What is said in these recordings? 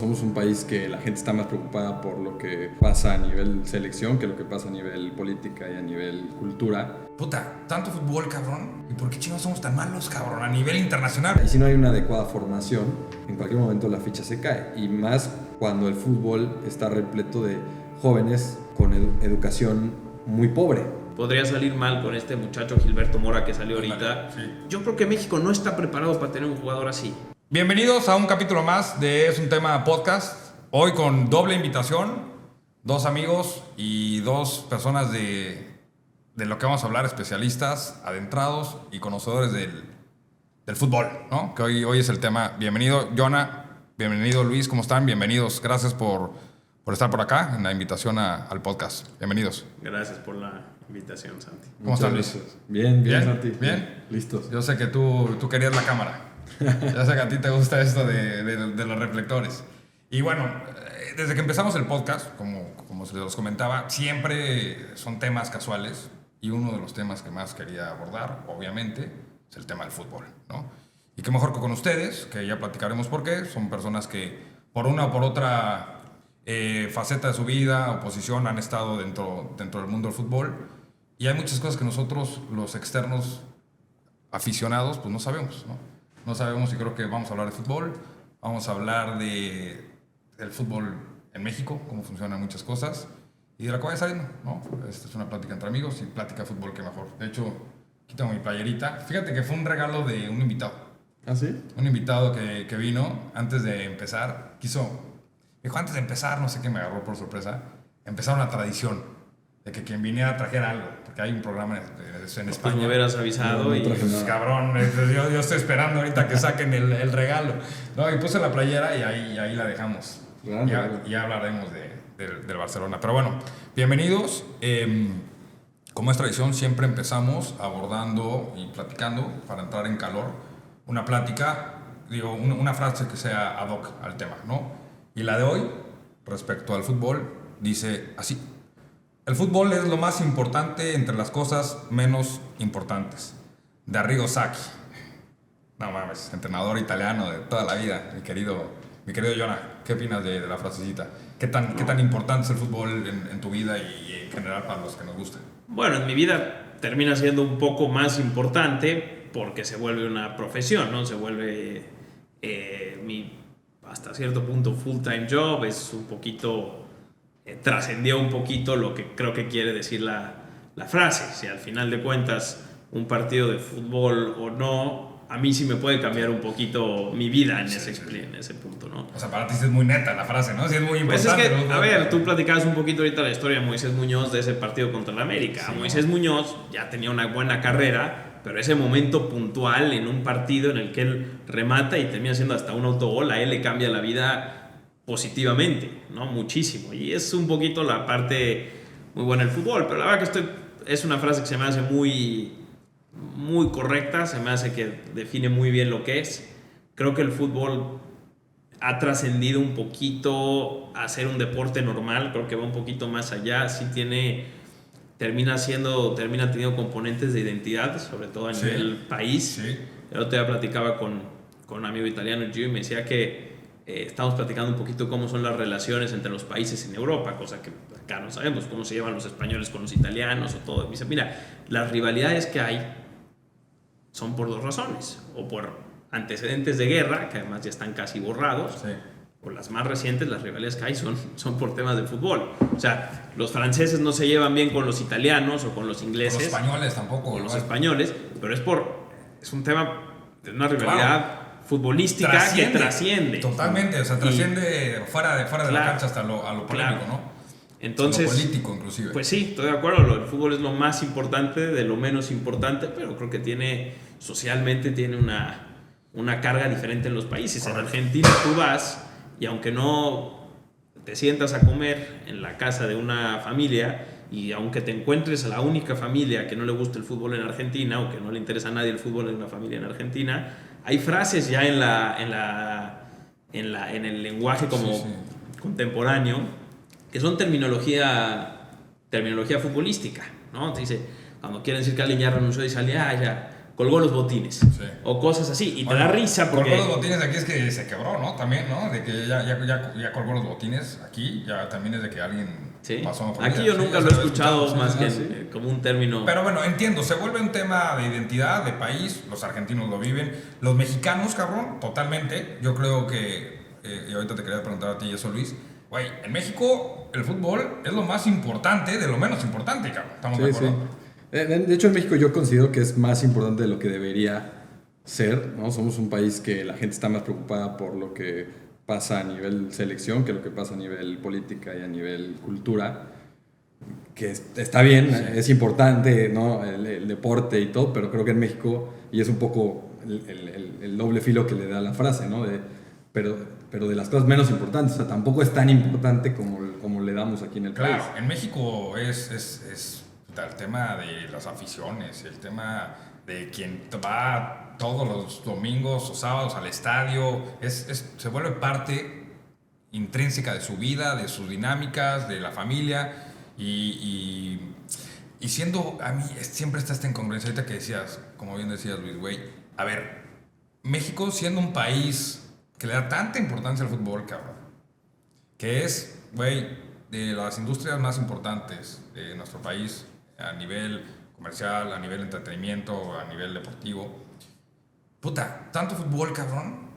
somos un país que la gente está más preocupada por lo que pasa a nivel selección que lo que pasa a nivel política y a nivel cultura. Puta, tanto fútbol, cabrón. ¿Y por qué chingados somos tan malos, cabrón? A nivel internacional. Y si no hay una adecuada formación, en cualquier momento la ficha se cae. Y más cuando el fútbol está repleto de jóvenes con educación muy pobre. Podría salir mal con este muchacho Gilberto Mora que salió ahorita. Sí. Yo creo que México no está preparado para tener un jugador así. Bienvenidos a un capítulo más de Es un Tema Podcast. Hoy con doble invitación. 2 amigos y 2 personas de lo que vamos a hablar, especialistas, adentrados y conocedores del fútbol, ¿no? Que hoy es el tema. Bienvenido, Jonah. Bienvenido, Luis. ¿Cómo están? Bienvenidos. Gracias por estar por acá en la invitación al podcast. Bienvenidos. Gracias por la invitación, Santi. ¿Cómo estás, Luis? Bien, ¿Bien? Santi. ¿Bien? Listos. Yo sé que tú querías la cámara. Ya sé que a ti te gusta esto de los reflectores. Y bueno, desde que empezamos el podcast, como se los comentaba, siempre son temas casuales. Y uno de los temas que más quería abordar, obviamente, es el tema del fútbol, ¿no? Y qué mejor que con ustedes, que ya platicaremos por qué. Son personas que por una o por otra faceta de su vida o posición han estado dentro del mundo del fútbol. Y hay muchas cosas que nosotros, los externos aficionados, pues no sabemos, ¿no? No sabemos, y creo que vamos a hablar de fútbol, vamos a hablar del fútbol en México, cómo funcionan muchas cosas, y de la que vaya saliendo, ¿no? Esta es una plática entre amigos y plática de fútbol, que mejor. De hecho, quítame mi playerita. Fíjate que fue un regalo de un invitado. ¿Ah, sí? Un invitado que vino antes de empezar, dijo antes de empezar, no sé qué me agarró por sorpresa, empezar una tradición de que quien viniera trajera algo, porque hay un programa en España. Pues me hubieras avisado y... Pues, cabrón, yo estoy esperando ahorita que saquen el regalo. No, y puse la playera y ahí la dejamos. Ya hablaremos del Barcelona. Pero bueno, bienvenidos. Como es tradición, siempre empezamos abordando y platicando para entrar en calor una plática, una frase que sea ad hoc al tema, ¿no? Y la de hoy, respecto al fútbol, dice así: el fútbol es lo más importante entre las cosas menos importantes. De Arrigo Sacchi. No mames, entrenador italiano de toda la vida, mi querido Jonah. ¿Qué opinas de la frasecita? ¿Qué tan importante es el fútbol en tu vida y en general para los que nos gusta? Bueno, en mi vida termina siendo un poco más importante porque se vuelve una profesión, ¿no? Se vuelve hasta cierto punto full-time job. Es un poquito... trascendió un poquito lo que creo que quiere decir la frase. Si al final de cuentas un partido de fútbol o no, a mí sí me puede cambiar un poquito mi vida en ese punto, ¿no? O sea, para ti sí es muy neta la frase, ¿no? Sí es muy importante. Pues es que, a ver, tú platicabas un poquito ahorita la historia de Moisés Muñoz de ese partido contra el América. Sí, Moisés Muñoz ya tenía una buena carrera, pero ese momento puntual en un partido en el que él remata y termina siendo hasta un autogol, a él le cambia la vida positivamente, ¿no? Muchísimo. Y es un poquito la parte muy buena del fútbol. Pero la verdad que es una frase que se me hace muy correcta, se me hace que define muy bien lo que es. Creo que el fútbol ha trascendido un poquito a ser un deporte normal. Creo que va un poquito más allá. Sí termina teniendo componentes de identidad, sobre todo a nivel país. Sí. El otro día platicaba con un amigo italiano, Gio, y me decía que estamos platicando un poquito cómo son las relaciones entre los países en Europa, cosa que acá no sabemos, cómo se llevan los españoles con los italianos o todo. Me dice, mira, las rivalidades que hay son por 2 razones, o por antecedentes de guerra, que además ya están casi borrados, sí, o las más recientes, las rivalidades que hay son por temas de fútbol. O sea, los franceses no se llevan bien con los italianos o con los ingleses. Con los españoles tampoco. Con los españoles, pero es un tema de una rivalidad, claro, futbolística que trasciende. Totalmente, o sea, trasciende fuera de claro, la cancha hasta a lo polémico, claro, ¿no? Entonces, lo político inclusive. Pues sí, estoy de acuerdo, el fútbol es lo más importante de lo menos importante, pero creo que socialmente tiene una carga diferente en los países. Correcto. En Argentina tú vas y aunque no te sientas a comer en la casa de una familia y aunque te encuentres a la única familia que no le gusta el fútbol en Argentina o que no le interesa a nadie el fútbol en una familia en Argentina, hay frases ya en el lenguaje como contemporáneo que son terminología futbolística, ¿no? Te dice, cuando quieren decir que alguien ya renunció, dice alguien, ya colgó los botines. Sí. O cosas así. Y te Bueno, da risa porque... colgó los botines aquí es que se quebró, ¿no? También, ¿no? De que ya colgó los botines aquí, ya también es de que alguien Sí. pasó mejor Aquí vida. yo nunca Sí, lo he eso escuchado sí, más sí, que sí. como un término... Pero bueno, entiendo, se vuelve un tema de identidad, de país, los argentinos lo viven, los mexicanos, cabrón, totalmente. Yo creo que, y ahorita te quería preguntar a ti eso, Luis, güey, en México el fútbol es lo más importante de lo menos importante, cabrón. ¿Estamos de acuerdo? De hecho, en México yo considero que es más importante de lo que debería ser, ¿no? Somos un país que la gente está más preocupada por lo que pasa a nivel selección que lo que pasa a nivel política y a nivel cultura, que está bien, Sí. es importante, ¿no? El deporte y todo, pero creo que en México, y es un poco el doble filo que le da la frase, ¿no? Pero de las cosas menos importantes, o sea, tampoco es tan importante como le damos aquí en el país. Claro, en México es el tema de las aficiones, el tema de quien va todos los domingos o sábados al estadio, se vuelve parte intrínseca de su vida, de sus dinámicas, de la familia y siendo, a mí siempre está esta incongruencia, ahorita que decías, como bien decías Luis, güey, a ver, México siendo un país que le da tanta importancia al fútbol, cabrón, que es, güey, de las industrias más importantes de nuestro país a nivel comercial, a nivel entretenimiento, a nivel deportivo. Puta, tanto fútbol, cabrón.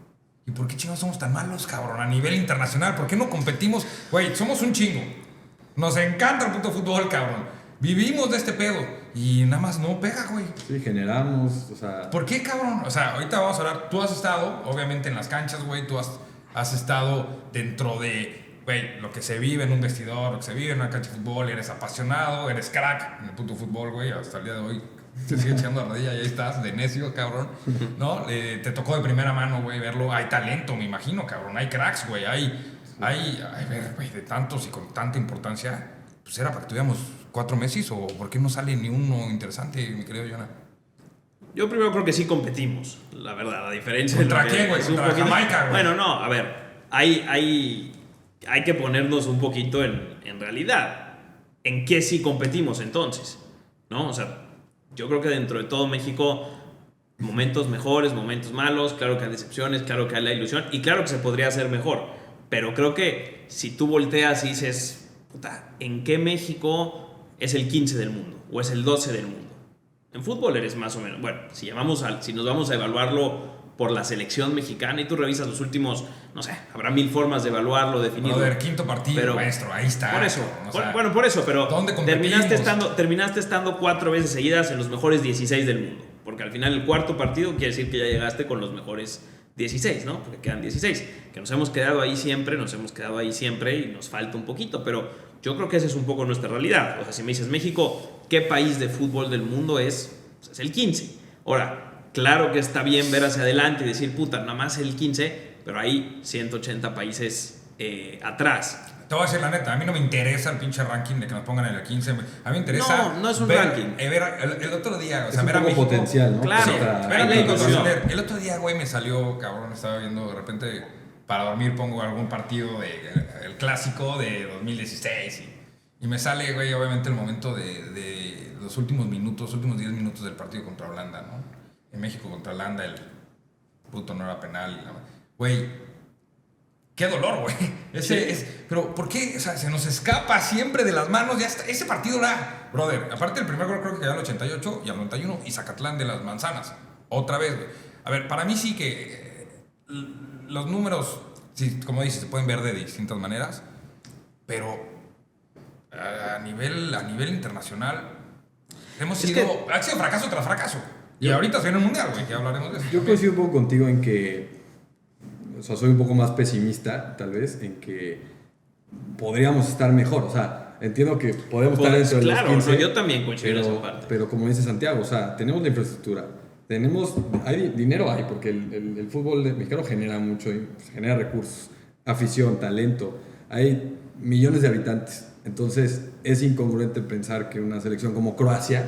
¿Y por qué chingados somos tan malos, cabrón? A nivel internacional, ¿por qué no competimos? Güey, somos un chingo. Nos encanta el puto fútbol, cabrón. Vivimos de este pedo. Y nada más no pega, güey. Sí, generamos, o sea... ¿Por qué, cabrón? O sea, ahorita vamos a hablar. Tú has estado, obviamente, en las canchas, güey. Tú has estado dentro de, güey, lo que se vive en un vestidor, lo que se vive en una cancha de fútbol. Eres apasionado, eres crack en el puto fútbol, güey. Hasta el día de hoy te sigue echando la rodilla y ahí estás, de necio, cabrón. ¿No? Te tocó de primera mano, güey, verlo. Hay talento, me imagino, cabrón. Hay cracks, güey. Güey, de tantos y con tanta importancia. Pues era para que tuviéramos 4 Messi, o ¿por qué no sale ni uno interesante, mi querido Jonah? Yo primero creo que sí competimos, la verdad, a diferencia de... ¿Contra quién, güey? ¿Contra Jamaica, güey? Bueno, no, a ver, hay que ponernos un poquito en realidad. ¿En qué sí competimos entonces? ¿No? O sea, yo creo que dentro de todo México, momentos mejores, momentos malos, claro que hay decepciones, claro que hay la ilusión, y claro que se podría hacer mejor. Pero creo que si tú volteas y dices... Puta, ¿en qué México es el 15 del mundo o es el 12 del mundo? En fútbol eres más o menos... Bueno, si nos vamos a evaluarlo por la selección mexicana y tú revisas los últimos, no sé, habrá 1000 formas de evaluarlo, definirlo. Brother, quinto partido, pero, maestro, ahí está. Por eso, o sea, bueno, por eso, pero ¿dónde terminaste estando 4 veces seguidas en los mejores 16 del mundo. Porque al final el cuarto partido quiere decir que ya llegaste con los mejores 16, ¿no? Porque quedan 16. Que nos hemos quedado ahí siempre y nos falta un poquito, pero yo creo que esa es un poco nuestra realidad. O sea, si me dices México, ¿qué país de fútbol del mundo es? Pues es el 15. Ahora, claro que está bien ver hacia adelante y decir, puta, nada más el 15, pero hay 180 países atrás. Te voy a decir la neta, a mí no me interesa el pinche ranking de que nos pongan en el 15. A mí me interesa. No es un ver, ranking. Ver el otro día, o Es sea, un ver a poco México. potencial, ¿no? Claro, Ver a hay México ilusión. trascender. El otro día, güey, me salió, cabrón, estaba viendo de repente para dormir, pongo algún partido el clásico de 2016 y me sale, güey, obviamente el momento de los últimos 10 minutos del partido contra Holanda, ¿no? En México contra Holanda, el puto no era penal. Güey. Qué dolor, güey. Pero ¿por qué? O sea, se nos escapa siempre de las manos. Ya está. Ese partido era, brother. Aparte del primer gol creo que quedó al 88 y al 91 y Zacatlán de las Manzanas. Otra vez, güey. A ver, para mí sí que los números, sí, como dices, se pueden ver de distintas maneras. Pero a nivel internacional ha sido fracaso tras fracaso. Y ahorita se viene un mundial, güey, que hablaremos de eso. Yo coincido un poco contigo en que... O sea, soy un poco más pesimista, tal vez, en que podríamos estar mejor. O sea, entiendo que podemos estar dentro de los 15. No, yo también coincido en esa parte. Pero como dice Santiago, o sea, tenemos la infraestructura. Dinero hay, porque el fútbol mexicano genera mucho, genera recursos, afición, talento. Hay millones de habitantes. Entonces, es incongruente pensar que una selección como Croacia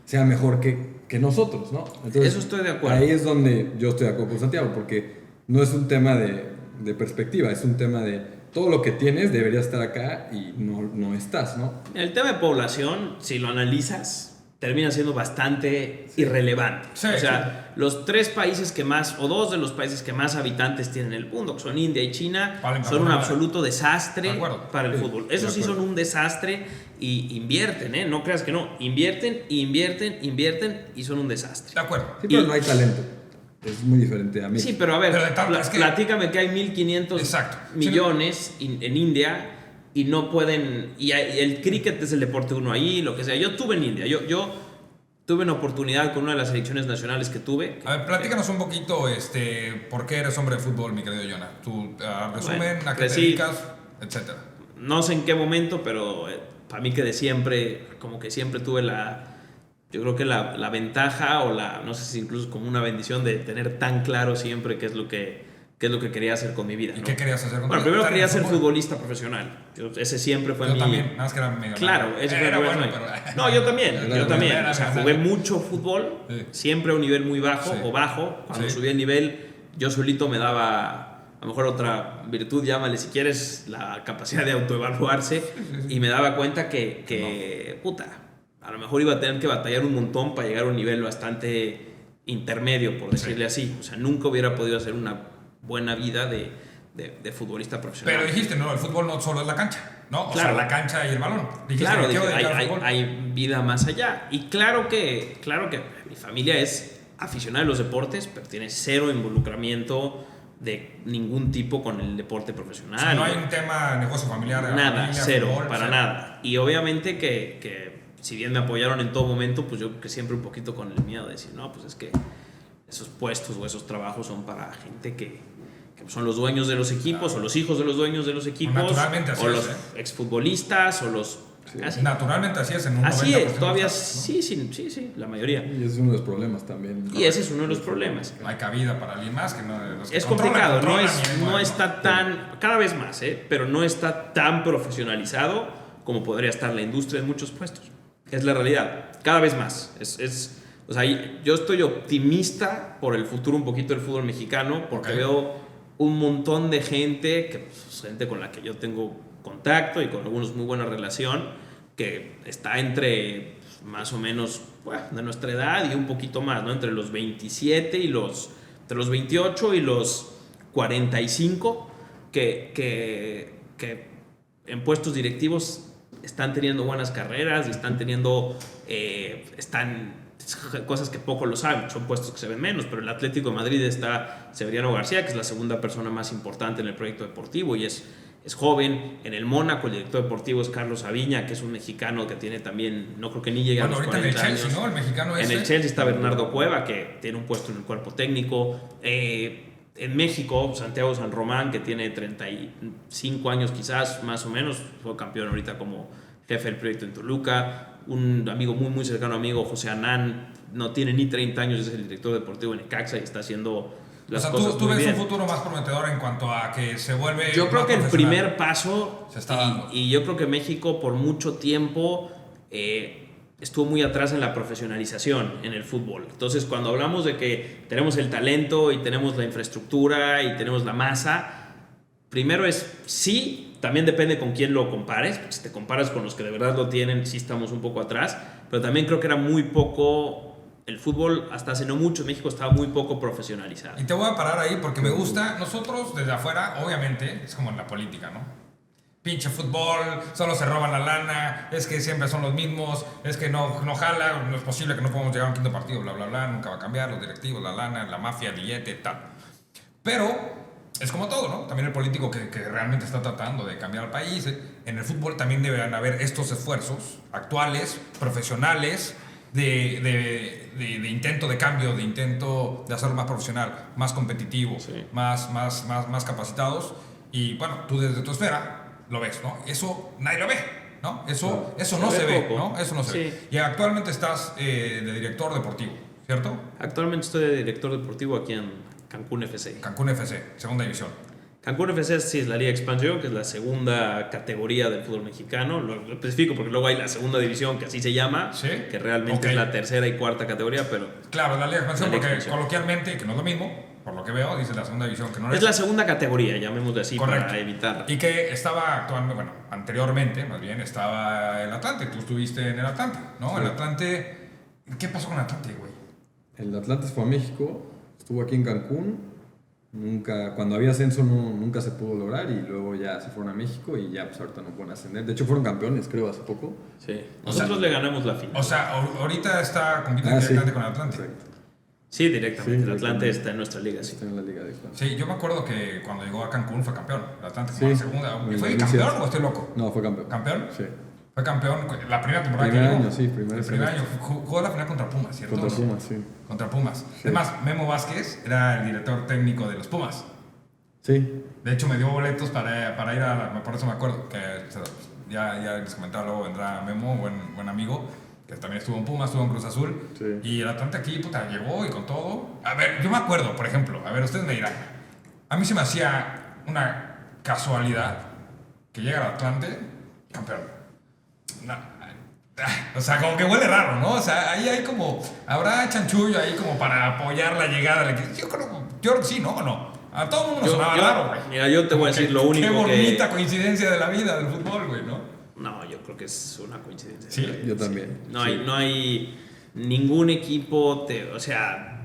sea mejor que nosotros, ¿no? Entonces, eso estoy de acuerdo. Ahí es donde yo estoy de acuerdo con Santiago, porque... No es un tema de perspectiva, es un tema de todo lo que tienes debería estar acá y no estás, ¿no? El tema de población, si lo analizas, termina siendo bastante irrelevante. Sí, o sea, los 3 países que más, o 2 de los países que más habitantes tienen en el mundo, que son India y China, son un absoluto desastre para el fútbol. Esos sí son un desastre y invierten, no creas que no. Invierten y son un desastre. De acuerdo. Sí, pero no hay talento. Es muy diferente a mí. Sí, pero a ver, es que... platícame que hay 1.500 millones en India y no pueden... Y el cricket es el deporte uno ahí, lo que sea. Yo estuve en India. Yo tuve una oportunidad con una de las selecciones nacionales que tuve. A ver, platícanos un poquito por qué eres hombre de fútbol, mi querido Jonah. Tu resumen, a qué te dedicas, etcétera. No sé en qué momento, pero para mí que de siempre, como que siempre tuve yo creo que la ventaja o no sé si incluso como una bendición de tener tan claro siempre qué es lo que quería hacer con mi vida. ¿Y ¿no? qué querías hacer con tu vida? Bueno, primero quería ser futbolista profesional. Ese siempre fue Yo también, nada más que era medio... Claro, ese fue bueno, pero... No, yo también. O sea, jugué mucho fútbol, sí. Siempre a un nivel muy bajo o bajo. Cuando subí el nivel, yo solito me daba... A lo mejor otra virtud, llámale si quieres, la capacidad de autoevaluarse. Y me daba cuenta que a lo mejor iba a tener que batallar un montón para llegar a un nivel bastante intermedio, por decirle así. O sea, nunca hubiera podido hacer una buena vida de futbolista profesional. Pero dijiste, no, el fútbol no solo es la cancha, ¿no? Claro. O sea, la cancha y el balón. Dijiste, Claro, hay vida más allá. Y claro que mi familia es aficionada a los deportes, pero tiene cero involucramiento de ningún tipo con el deporte profesional. O sea, no hay un tema negocio familiar. Nada, familia, cero, fútbol, para nada. Y obviamente que si bien me apoyaron en todo momento, pues yo creo que siempre un poquito con el miedo de decir, no, pues es que esos puestos o esos trabajos son para gente que son los dueños de los equipos, o los hijos de los dueños de los equipos, naturalmente así o los exfutbolistas, o los... Así. Naturalmente así es en un Así 90% es, todavía de los casos, ¿no? sí, la mayoría. Y ese es uno de los problemas también. Y ese es uno de los problemas. No hay cabida para alguien más que no... Los que Es complicado, no ¿no? está tan... Cada vez más, pero no está tan profesionalizado como podría estar la industria en muchos puestos. Es la realidad, cada vez más. O sea, yo estoy optimista por el futuro un poquito del fútbol mexicano, porque veo un montón de gente, gente con la que yo tengo contacto y con algunos muy buena relación, que está entre más o menos de nuestra edad y un poquito más, ¿no? Entre los 27 y entre los 28 y los 45, que en puestos directivos están teniendo buenas carreras y están teniendo cosas que poco lo saben, son puestos que se ven menos, pero en el Atlético de Madrid está Severiano García, que es la segunda persona más importante en el proyecto deportivo y es joven. En el Mónaco el director deportivo es Carlos Aviña, que es un mexicano que tiene también, no creo que ni llegue a los 40 años. En el Chelsea, ¿no? El mexicano en el Chelsea está Bernardo Cueva, que tiene un puesto en el cuerpo técnico. En México, Santiago San Román, que tiene 35 años quizás, más o menos, fue campeón ahorita como jefe del proyecto en Toluca. Un amigo muy cercano amigo, José Anán, no tiene ni 30 años, es el director deportivo en Necaxa y está haciendo las cosas tú muy ves bien. un futuro más prometedor en cuanto a que se vuelve... Yo creo que el primer paso, se está dando. Y yo creo que México por mucho tiempo estuvo muy atrás en la profesionalización en el fútbol. Entonces, cuando hablamos de que tenemos el talento y tenemos la infraestructura y tenemos la masa, primero sí, también depende con quién lo compares. Si te comparas con los que de verdad lo tienen, sí estamos un poco atrás, pero también creo que era muy poco... El fútbol, hasta hace no mucho, en México estaba muy poco profesionalizado. Y te voy a parar ahí porque me gusta. Nosotros, desde afuera, obviamente, es como en la política, ¿no? Pinche fútbol, solo se roban la lana, es que siempre son los mismos, es que no jala, no es posible que no podamos llegar a un quinto partido, bla, bla, bla, nunca va a cambiar, los directivos, la lana, la mafia, el billete, tal. Pero es como todo, ¿no? También el político que realmente está tratando de cambiar al país. En el fútbol también deben haber estos esfuerzos actuales, profesionales, de intento de cambio, de intento de hacerlo más profesional, más competitivo, más capacitados. Y bueno, tú desde tu esfera lo ves, ¿no? Eso nadie lo ve, ¿no? Eso no se ve, ¿no? Eso no se ve. Y actualmente estás de director deportivo, ¿cierto? Actualmente estoy de director deportivo aquí en Cancún FC. Cancún FC, segunda división. Cancún FC sí es la Liga Expansión, que es la segunda categoría del fútbol mexicano. Lo especifico porque luego hay la segunda división, que así se llama, que realmente es la tercera y cuarta categoría, pero... Claro, la Liga Expansión, porque coloquialmente, que no es lo mismo, por lo que veo, dice la segunda división, que no es la segunda categoría, llamémosle así, correcto, para evitar... Y que estaba actuando, bueno, anteriormente, más bien, estaba el Atlante. Tú estuviste en el Atlante, ¿no? Sí. El Atlante... ¿Qué pasó con Atlante, güey? El Atlante fue a México, estuvo aquí en Cancún. Cuando había ascenso nunca se pudo lograr y luego ya se fueron a México y ya pues ahorita no pueden ascender. De hecho fueron campeones, creo, hace poco. Sí. Nosotros le ganamos la final. O sea, ahorita está compitiendo directamente con Atlante. Exacto. Sí, directamente. Sí, el Atlante está en nuestra liga, sí. Está en la liga de Atlante. Sí, yo me acuerdo que cuando llegó a Cancún fue campeón. El Atlante Sí. fue la segunda. En ¿Fue 2007. campeón o estoy loco? No, fue campeón. ¿Campeón? Sí. Fue campeón la primera temporada Primer que llegó. año, sí, primer El primer año. Jugó la final contra Pumas, ¿cierto? Contra Pumas, sí. Contra Pumas. Sí. Además, Memo Vázquez era el director técnico de los Pumas. Sí. De hecho, me dio boletos para ir por eso me acuerdo. Que ya les comentaba, luego vendrá Memo, buen amigo, que también estuvo en Pumas, estuvo en Cruz Azul. Sí. Y el Atlante aquí, puta, llegó y con todo. A ver, yo me acuerdo, por ejemplo, a ver, ustedes me dirán. A mí se me hacía una casualidad que llega al Atlante, campeón. O sea, como que huele raro, ¿no? O sea, ahí hay como. Habrá chanchullo ahí como para apoyar la llegada del equipo. Yo creo que sí, ¿no? ¿O no? A todo el mundo nos sonaba raro, güey. Mira, yo te voy a decir lo único Qué bonita que... coincidencia de la vida del fútbol, güey, ¿no? No, yo creo que es una coincidencia. Sí, yo también. No, Sí. no hay ningún equipo, o sea,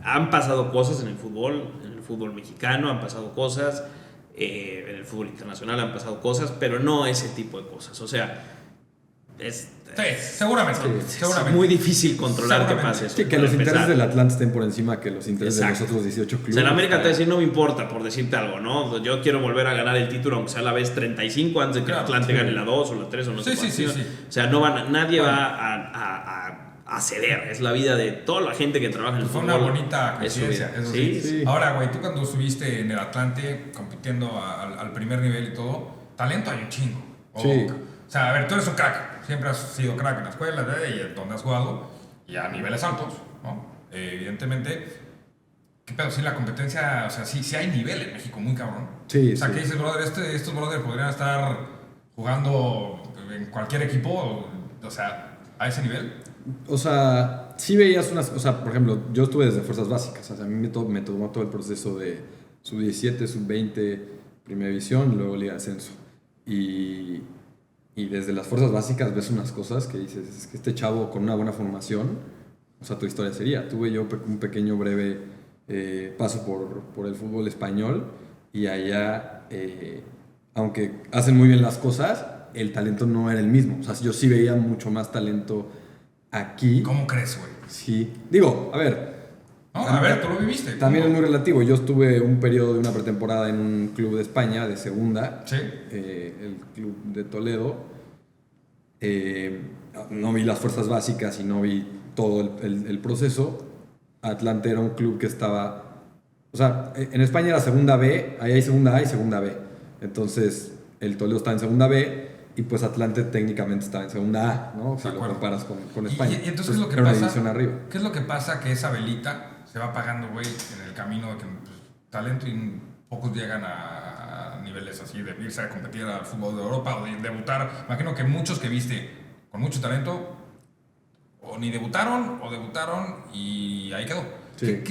han pasado cosas en el fútbol mexicano han pasado cosas, en el fútbol internacional han pasado cosas, pero no ese tipo de cosas. O sea, Sí, seguramente. es muy difícil controlar que pase eso. Sí, que para los empezar. intereses del Atlante estén por encima que los intereses Exacto. de los otros 18 clubes. O sea, en América te va a decir, no me importa, por decirte algo, ¿no? Yo quiero volver a ganar el título, aunque sea la vez 35, antes de que Claro, el Atlante sí. gane la 2 o la 3 o no sé Sí, cuál. sí. O sea, nadie va a ceder. Es la vida de toda la gente que trabaja en el Fue fútbol. una bonita Es su coincidencia, vida. eso Sí, sí. Ahora, güey, tú cuando estuviste en el Atlante compitiendo al primer nivel y todo, talento hay un chingo. Sí. O sea, a ver, tú eres un crack. Siempre has sido crack en la escuela y en donde has jugado. Y a niveles altos, ¿no? Evidentemente. ¿Qué pedo? Sí, la competencia, o sea, sí hay nivel en México, muy cabrón. Sí, O sea, sí. que dices, brother, estos brothers podrían estar jugando en cualquier equipo, o sea, a ese nivel. O sea, sí veías unas... O sea, por ejemplo, yo estuve desde fuerzas básicas. O sea, a mí me tomó todo el proceso de sub-17, sub-20, primera división, luego liga de ascenso. Y desde las fuerzas básicas ves unas cosas que dices, es que este chavo con una buena formación, o sea, tu historia sería. Tuve yo un pequeño breve paso por el fútbol español y allá, aunque hacen muy bien las cosas, el talento no era el mismo. O sea, yo sí veía mucho más talento aquí. ¿Cómo crees, güey? Sí. Digo, a ver. No, a ver, tú lo viviste. También es ¿Cómo? muy relativo. Yo estuve un periodo de una pretemporada en un club de España, de segunda, Sí. el club de Toledo. No vi las fuerzas básicas y no vi todo el proceso. Atlante era un club que estaba... O sea, en España era segunda B, ahí hay segunda A y segunda B. Entonces, el Toledo está en segunda B y pues Atlante técnicamente está en segunda A, ¿no? Si De lo acuerdo. comparas con España. Y entonces lo que era una pasa... división arriba. ¿Qué es lo que pasa? Que esa velita se va apagando, güey, en el camino de que pues, talento y pocos llegan a niveles así de irse a competir al fútbol de Europa o de debutar. Imagino que muchos que viste con mucho talento o ni debutaron o debutaron y ahí quedó. Sí.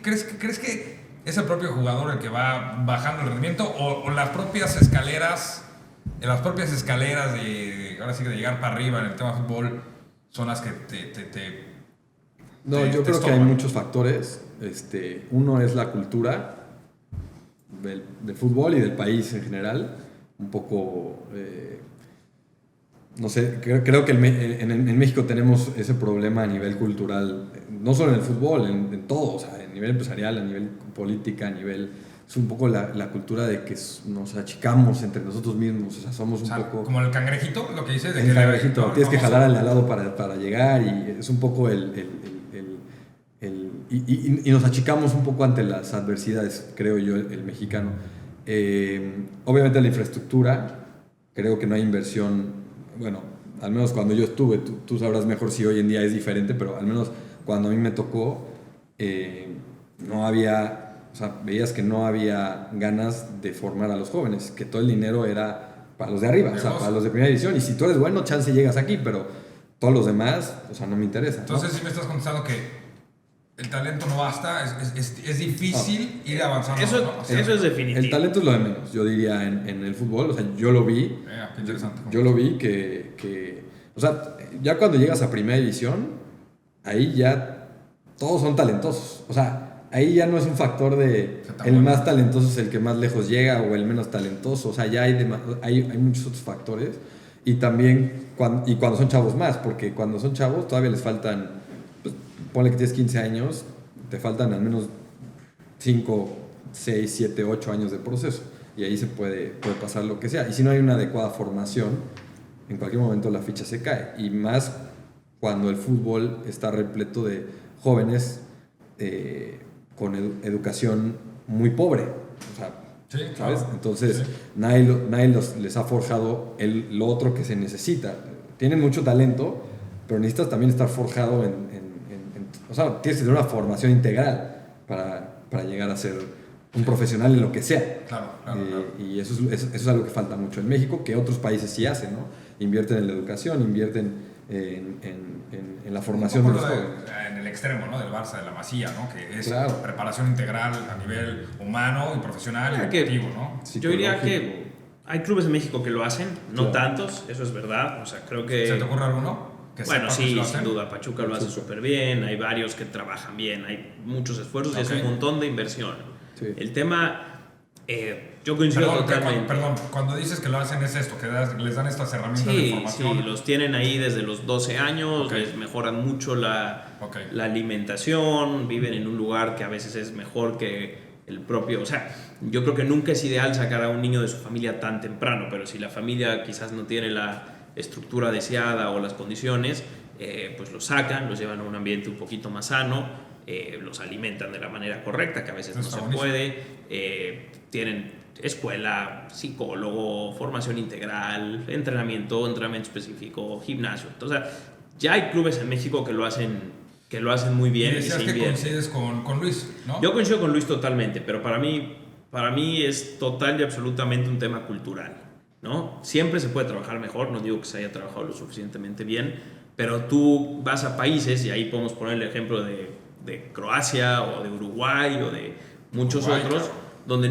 ¿Crees que es el propio jugador el que va bajando el rendimiento o las propias escaleras de ahora sí que de llegar para arriba en el tema fútbol son las que No, te yo creo que hay estorban? muchos factores. Uno es la cultura del fútbol y del país en general. Un poco, no sé, creo que en México tenemos ese problema a nivel cultural, no solo en el fútbol, en todo, o sea, a nivel empresarial, a nivel política, a nivel... Es un poco la cultura de que nos achicamos entre nosotros mismos, o sea, somos un poco... Como el cangrejito, lo que dices. El cangrejito, tienes que jalar al de al lado para para llegar y es un poco y nos achicamos un poco ante las adversidades, creo yo, el mexicano. Obviamente la infraestructura, creo que no hay inversión, bueno, al menos cuando yo estuve, tú sabrás mejor si hoy en día es diferente, pero al menos cuando a mí me tocó, no había... O sea, veías que no había ganas de formar a los jóvenes, que todo el dinero era para los de arriba, o sea, para los de primera división. Y si tú eres bueno, chance llegas aquí, pero todos los demás, o sea, no me interesa. Entonces, ¿no? sí me estás contestando que el talento no basta, es difícil ir avanzando. Eso, ¿no? O sea, eso es definitivo. El talento es lo de menos, yo diría, en el fútbol. O sea, yo lo vi. qué interesante. Yo lo vi que... O sea, ya cuando llegas a primera división, ahí ya todos son talentosos. O sea, ahí ya no es un factor de el más talentoso es el que más lejos llega o el menos talentoso. O sea, ya hay muchos otros factores. Y también cuando son chavos más, porque cuando son chavos todavía les faltan, pues, ponle que tienes 15 años, te faltan al menos 5, 6, 7, 8 años de proceso. Y ahí se puede pasar lo que sea. Y si no hay una adecuada formación, en cualquier momento la ficha se cae. Y más cuando el fútbol está repleto de jóvenes con educación muy pobre. O sea, sí, ¿sabes? Claro. Entonces, Sí. nadie les ha forjado lo otro que se necesita. Tienen mucho talento, pero necesitas también estar forjado o sea, tienes que tener una formación integral para llegar a ser un profesional en lo que sea. Claro. Y eso es algo que falta mucho en México, que otros países sí hacen, ¿no? Invierten en la educación, invierten en la formación de los jóvenes. En el extremo, ¿no? Del Barça, de la Masía, ¿no? Que es Claro. preparación integral a nivel humano y profesional y deportivo, ¿no? Yo diría que hay clubes en México que lo hacen, no Claro. tantos, eso es verdad. O sea, creo que... ¿Se te ocurre alguno? Bueno, sí, lo sin duda. Pachuca lo hace súper bien, hay varios que trabajan bien, hay muchos esfuerzos y es un montón de inversión. Sí. El tema, yo coincido totalmente. Perdón, cuando dices que lo hacen es esto, que les dan estas herramientas de formación. Sí, los tienen ahí desde los 12 años, les mejoran mucho la alimentación, viven en un lugar que a veces es mejor que el propio, o sea, yo creo que nunca es ideal sacar a un niño de su familia tan temprano, pero si la familia quizás no tiene la estructura deseada o las condiciones, pues los sacan, los llevan a un ambiente un poquito más sano, los alimentan de la manera correcta, que a veces no se puede, tienen escuela, psicólogo, formación integral, entrenamiento específico, gimnasio. Entonces, ya hay clubes en México que lo hacen muy bien. Y decías que coincides con Luis, ¿no? Yo coincido con Luis totalmente, pero para mí es total y absolutamente un tema cultural, ¿no? Siempre se puede trabajar mejor, no digo que se haya trabajado lo suficientemente bien, pero tú vas a países, y ahí podemos poner el ejemplo de Croacia o de Uruguay o de muchos otros, claro, donde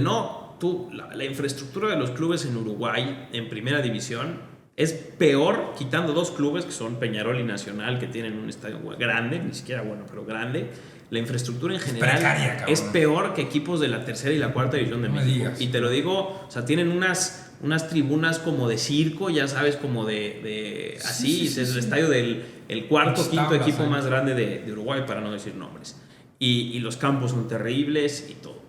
la infraestructura de los clubes en Uruguay, en primera división, es peor, quitando dos clubes que son Peñarol y Nacional, que tienen un estadio grande, ni siquiera bueno, pero grande. La infraestructura en general es peor que equipos de la tercera y la cuarta división de México. Y te lo digo, o sea, tienen unas tribunas como de circo, ya sabes, como de así, es el estadio del cuarto, quinto equipo más grande de Uruguay, para no decir nombres. Y los campos son terribles y todo.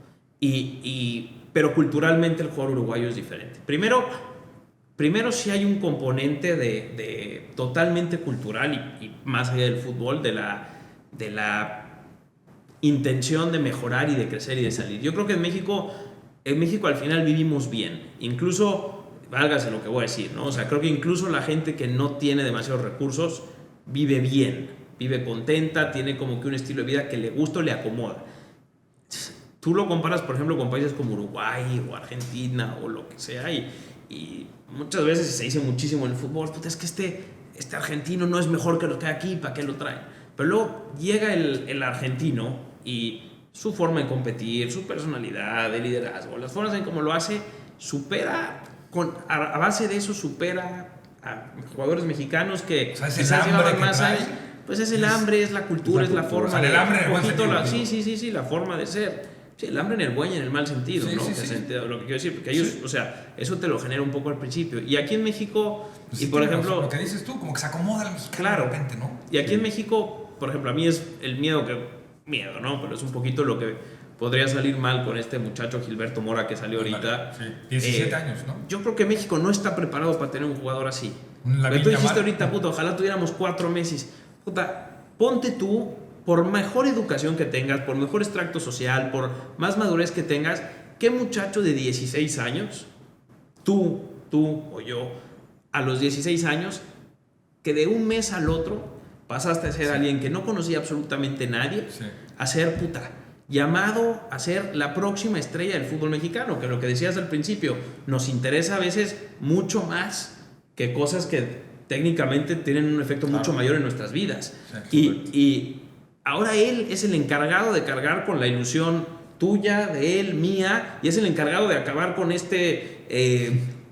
Pero culturalmente el jugador uruguayo es diferente. Primero sí hay un componente de totalmente cultural y más allá del fútbol, de la intención de mejorar y de crecer y de salir. Yo creo que en México al final vivimos bien. Incluso, válgase lo que voy a decir, ¿no? O sea, creo que incluso la gente que no tiene demasiados recursos vive bien, vive contenta, tiene como que un estilo de vida que le gusta o le acomoda. Tú lo comparas, por ejemplo, con países como Uruguay o Argentina o lo que sea y muchas veces se dice muchísimo en el fútbol, es que este argentino no es mejor que lo que hay aquí, ¿para qué lo traen? Pero luego llega el argentino y su forma de competir, su personalidad, de liderazgo, las formas en cómo lo hace, a base de eso supera a jugadores mexicanos que quizás llevaban más años. Pues es el hambre, es la cultura, es la forma. O sea, el hambre en el buen sentido. Sí, la forma de ser. Sí, el hambre en el buen y en el mal sentido, ¿no? Sí. Lo que quiero decir, porque ellos, o sea, eso te lo genera un poco al principio. Y aquí en México, pues y por ejemplo... Lo que dices tú, como que se acomoda al mexicano, claro, de repente, ¿no? Y aquí en México, por ejemplo, a mí es el miedo, ¿no? Pero es un poquito lo que podría salir mal con este muchacho Gilberto Mora que salió ahorita. Sí, 17 años, ¿no? Yo creo que México no está preparado para tener un jugador así. Pero tú dijiste ahorita, puta, ojalá tuviéramos 4 Messi. Puta, ponte tú, por mejor educación que tengas, por mejor extracto social, por más madurez que tengas, ¿qué muchacho de 16 años, tú o yo, a los 16 años, que de un mes al otro pasaste a ser alguien que no conocía absolutamente nadie, a ser llamado a ser la próxima estrella del fútbol mexicano? Que lo que decías al principio, nos interesa a veces mucho más que cosas que técnicamente tienen un efecto mucho mayor en nuestras vidas. Y ahora él es el encargado de cargar con la ilusión tuya, de él, mía, y es el encargado de acabar con este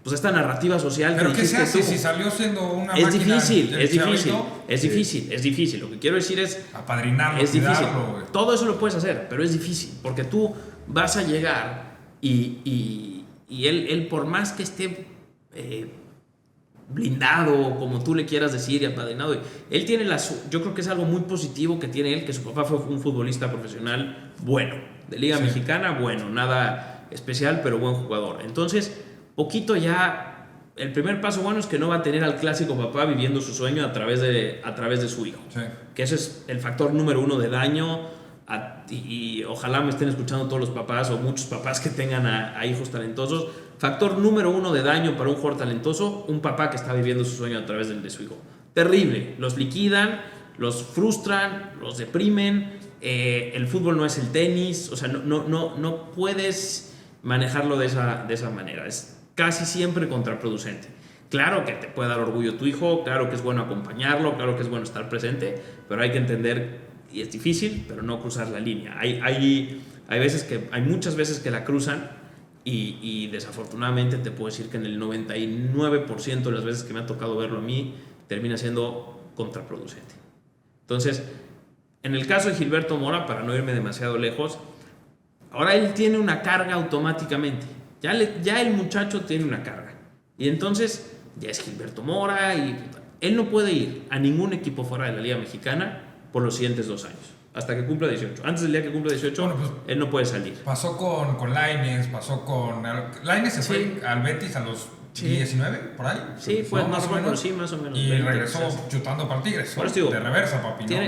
pues esta narrativa social ¿Pero que qué se dijiste hace tú. si salió siendo una Es máquina difícil, el es difícil, chavito? es difícil. Lo que quiero decir es, Apadrinarlo, es difícil. cuidarlo, güey. Todo eso lo puedes hacer, pero es difícil, porque tú vas a llegar y él por más que esté blindado, como tú le quieras decir, y apadrinado, él tiene yo creo que es algo muy positivo que tiene él, que su papá fue un futbolista profesional bueno, de Liga Mexicana, bueno, nada especial, pero buen jugador. Entonces, poquito ya, el primer paso bueno es que no va a tener al clásico papá viviendo su sueño a través de su hijo. Sí. Que ese es el factor número uno de daño. Y ojalá me estén escuchando todos los papás o muchos papás que tengan a hijos talentosos. Factor número uno de daño para un jugador talentoso, un papá que está viviendo su sueño a través de su hijo. Terrible. Los liquidan, los frustran, los deprimen. El fútbol no es el tenis. O sea, no puedes manejarlo de esa manera. Es casi siempre contraproducente. Claro que te puede dar orgullo tu hijo, claro que es bueno acompañarlo, claro que es bueno estar presente, pero hay que entender, y es difícil, pero no cruzar la línea. Hay muchas veces que la cruzan y desafortunadamente te puedo decir que en el 99% de las veces que me ha tocado verlo a mí, termina siendo contraproducente. Entonces, en el caso de Gilberto Mora, para no irme demasiado lejos, ahora él tiene una carga automáticamente. Ya el muchacho tiene una carga. Y entonces ya es Gilberto Mora y él no puede ir a ningún equipo fuera de la Liga Mexicana por los siguientes 2 años, hasta que cumpla 18. Antes del día que cumpla 18, Bueno, pues, él no puede salir. Pasó con Lainez, Lainez se fue al Betis a los 19, por ahí. Sí, pues más o menos, sí, más o menos. Y 20, regresó quizás. chutando para Tigres. Por eso digo, de reversa, papi, ¿no?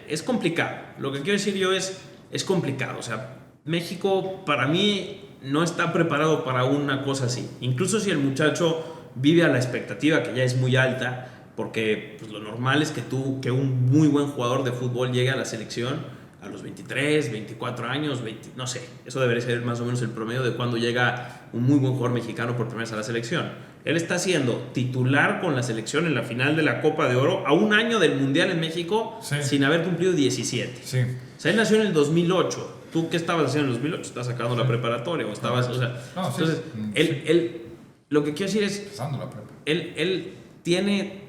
es complicado. Lo que quiero decir yo es complicado. O sea, México para mí no está preparado para una cosa así. Incluso si el muchacho vive a la expectativa, que ya es muy alta, porque pues, lo normal es que un muy buen jugador de fútbol llegue a la selección a los 23, 24 años, 20, no sé. Eso debería ser más o menos el promedio de cuando llega un muy buen jugador mexicano por primera vez a la selección. Él está siendo titular con la selección en la final de la Copa de Oro a un año del Mundial en México, sí, sin haber cumplido 17. Sí. O sea, él nació en el 2008. ¿Tú qué estabas haciendo en el 2008? ¿Estás sacando la preparatoria? O estabas, o sea, No, sí. entonces, él, lo que quiero decir es, Empezando la prepa. él tiene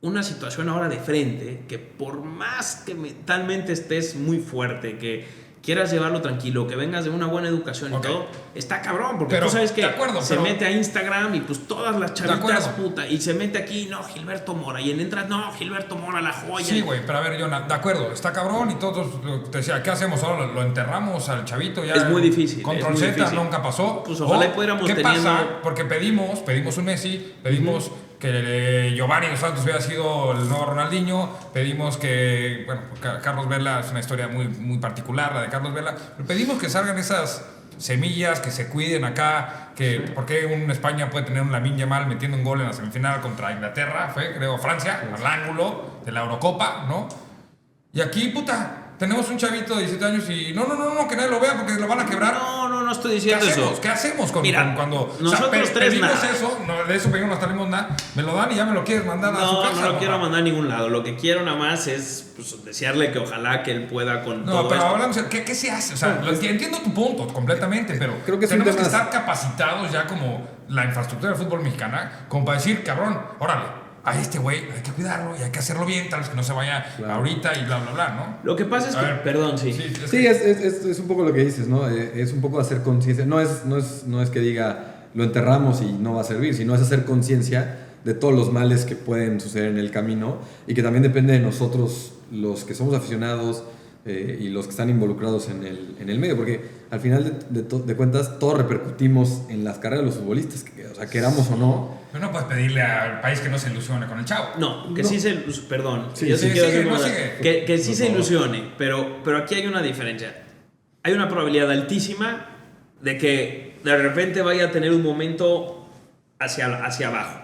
una situación ahora de frente que por más que mentalmente estés muy fuerte, que quieras llevarlo tranquilo, que vengas de una buena educación y todo, está cabrón, porque pero, tú sabes que se pero, mete a Instagram y pues todas las chavitas, acuerdo, puta, y se mete aquí, no, Gilberto Mora, y entras, no, Gilberto Mora, la joya. Sí, güey, pero a ver, Jonah, de acuerdo, está cabrón y todos, te decía, ¿qué hacemos ahora? ¿Lo enterramos al chavito? Ya es muy difícil. Control es muy Z, difícil. nunca pasó. Pues ojalá pudiéramos ¿qué teniendo... pasa? Porque pedimos un Messi, pedimos que Giovanni Dos Santos hubiera sido el nuevo Ronaldinho, pedimos que, bueno, Carlos Vela es una historia muy, muy particular, la de Carlos Vela, pero pedimos que salgan esas semillas, que se cuiden acá, que porque un España puede tener un Lamine Yamal metiendo un gol en la semifinal contra Inglaterra, creo, Francia, al ángulo de la Eurocopa, ¿no? Y aquí, puta, tenemos un chavito de 17 años y no, que nadie lo vea porque lo van a quebrar. No estoy diciendo eso. ¿Qué hacemos cuando nosotros pedimos eso? No, de eso pedimos, no salimos nada. Me lo dan y ya me lo quieres mandar a su casa. No lo quiero mandar a ningún lado. Lo que quiero nada más es pues, desearle que ojalá que él pueda con todo pero esto. hablamos, ¿qué se hace? O sea, entiendo tu punto completamente, pero creo que tenemos que estar capacitados ya como la infraestructura del fútbol mexicana, como para decir, cabrón, órale, a este güey hay que cuidarlo y hay que hacerlo bien, tal vez que no se vaya ahorita y bla, bla, bla, ¿no? Lo que pasa es que, perdón, sí. Sí, es un poco lo que dices, ¿no? Es un poco hacer conciencia. No es que diga, lo enterramos y no va a servir, sino es hacer conciencia de todos los males que pueden suceder en el camino y que también depende de nosotros, los que somos aficionados y los que están involucrados en el medio, porque al final de cuentas todos repercutimos en las carreras de los futbolistas, o sea, queramos o no. Pero no puedes pedirle al país que no se ilusione con el chavo. No, que sí se... Perdón. Sí, yo sí quiero sigue, decir no una- sigue. que sí se ilusione, pero aquí hay una diferencia. Hay una probabilidad altísima de que de repente vaya a tener un momento hacia abajo.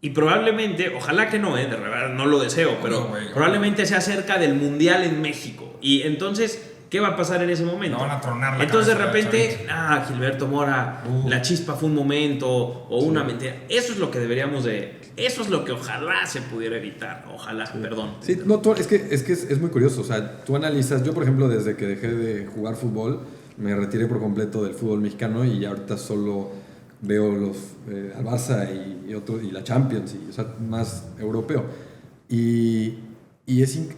Y probablemente, ojalá que no, de verdad no lo deseo, pero probablemente sea cerca del Mundial en México. Y entonces, ¿qué va a pasar en ese momento? No van a tronar la Entonces de cabeza, repente, Gilberto Mora, la chispa fue un momento o una mentira. Eso es lo que deberíamos de... Eso es lo que ojalá se pudiera evitar. Ojalá, perdón. Sí, no, es que es muy curioso. O sea, tú analizas, yo por ejemplo, desde que dejé de jugar fútbol, me retiré por completo del fútbol mexicano y ya ahorita solo veo al Barça y la Champions, o sea, más europeo.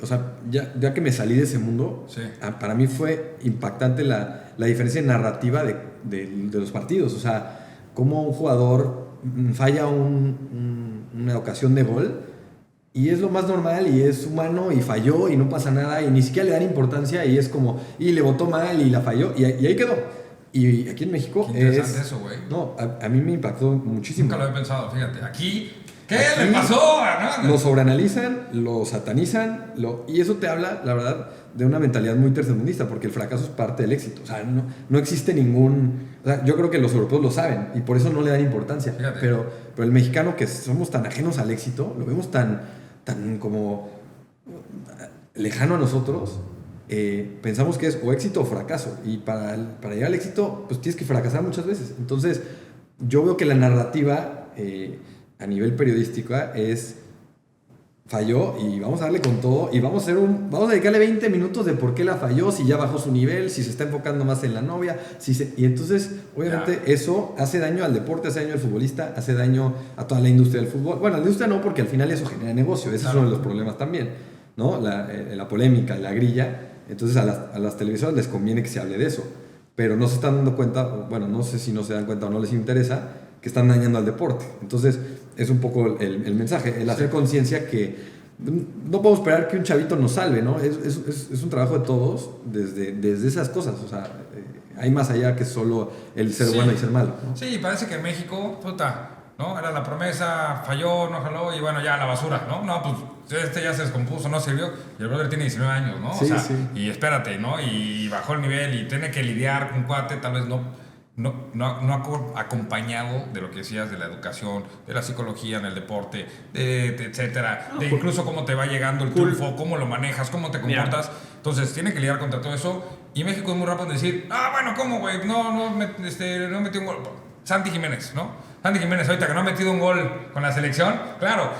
O sea, ya que me salí de ese mundo, Sí. para mí fue impactante la diferencia narrativa de los partidos. O sea, cómo un jugador falla una ocasión de gol y es lo más normal y es humano y falló y no pasa nada y ni siquiera le dan importancia y es como, y le botó mal y la falló y ahí quedó. Y aquí en México Qué interesante eso, güey. No, a mí me impactó muchísimo. Nunca lo había pensado, fíjate. Aquí, ¿qué le pasó? ¿No? Lo sobreanalizan, lo satanizan, y eso te habla, la verdad, de una mentalidad muy tercermundista, porque el fracaso es parte del éxito. O sea, no existe ningún... O sea, yo creo que los europeos lo saben y por eso no le dan importancia. Fíjate. Pero el mexicano, que somos tan ajenos al éxito, lo vemos tan como lejano a nosotros, pensamos que es o éxito o fracaso. Y para llegar al éxito, pues tienes que fracasar muchas veces. Entonces, yo veo que la narrativa... a nivel periodístico es falló y vamos a darle con todo y vamos a dedicarle 20 minutos de por qué la falló, si ya bajó su nivel, si se está enfocando más en la novia, y entonces obviamente eso hace daño al deporte, hace daño al futbolista, hace daño a toda la industria del fútbol. Bueno, la industria no, porque al final eso genera negocio, ese es uno de los problemas también, ¿no? La polémica, la grilla. Entonces a las televisoras les conviene que se hable de eso, pero no se están dando cuenta, bueno, no sé si no se dan cuenta o no les interesa, que están dañando al deporte. Entonces es un poco el mensaje, el hacer conciencia que no podemos esperar que un chavito nos salve, ¿no? Es un trabajo de todos desde esas cosas. O sea, hay más allá que solo el ser bueno y ser malo, ¿no? Sí, parece que en México, puta, ¿no? Era la promesa, falló, no jaló y bueno, ya a la basura, ¿no? No, pues ya se descompuso, no sirvió. Y el brother tiene 19 años, ¿no? Sí, o sea, sí. Y espérate, ¿no? Y bajó el nivel y tiene que lidiar con un cuate, tal vez no acompañado de lo que decías de la educación, de la psicología en el deporte, etcétera, de incluso cómo te va llegando el triunfo, cómo lo manejas, cómo te comportas. Entonces tiene que lidiar contra todo eso. Y México es muy rápido en decir, bueno, ¿cómo, güey? No metió un gol. Santi Jiménez, ¿no? Santi Jiménez, ahorita que no ha metido un gol con la selección, claro,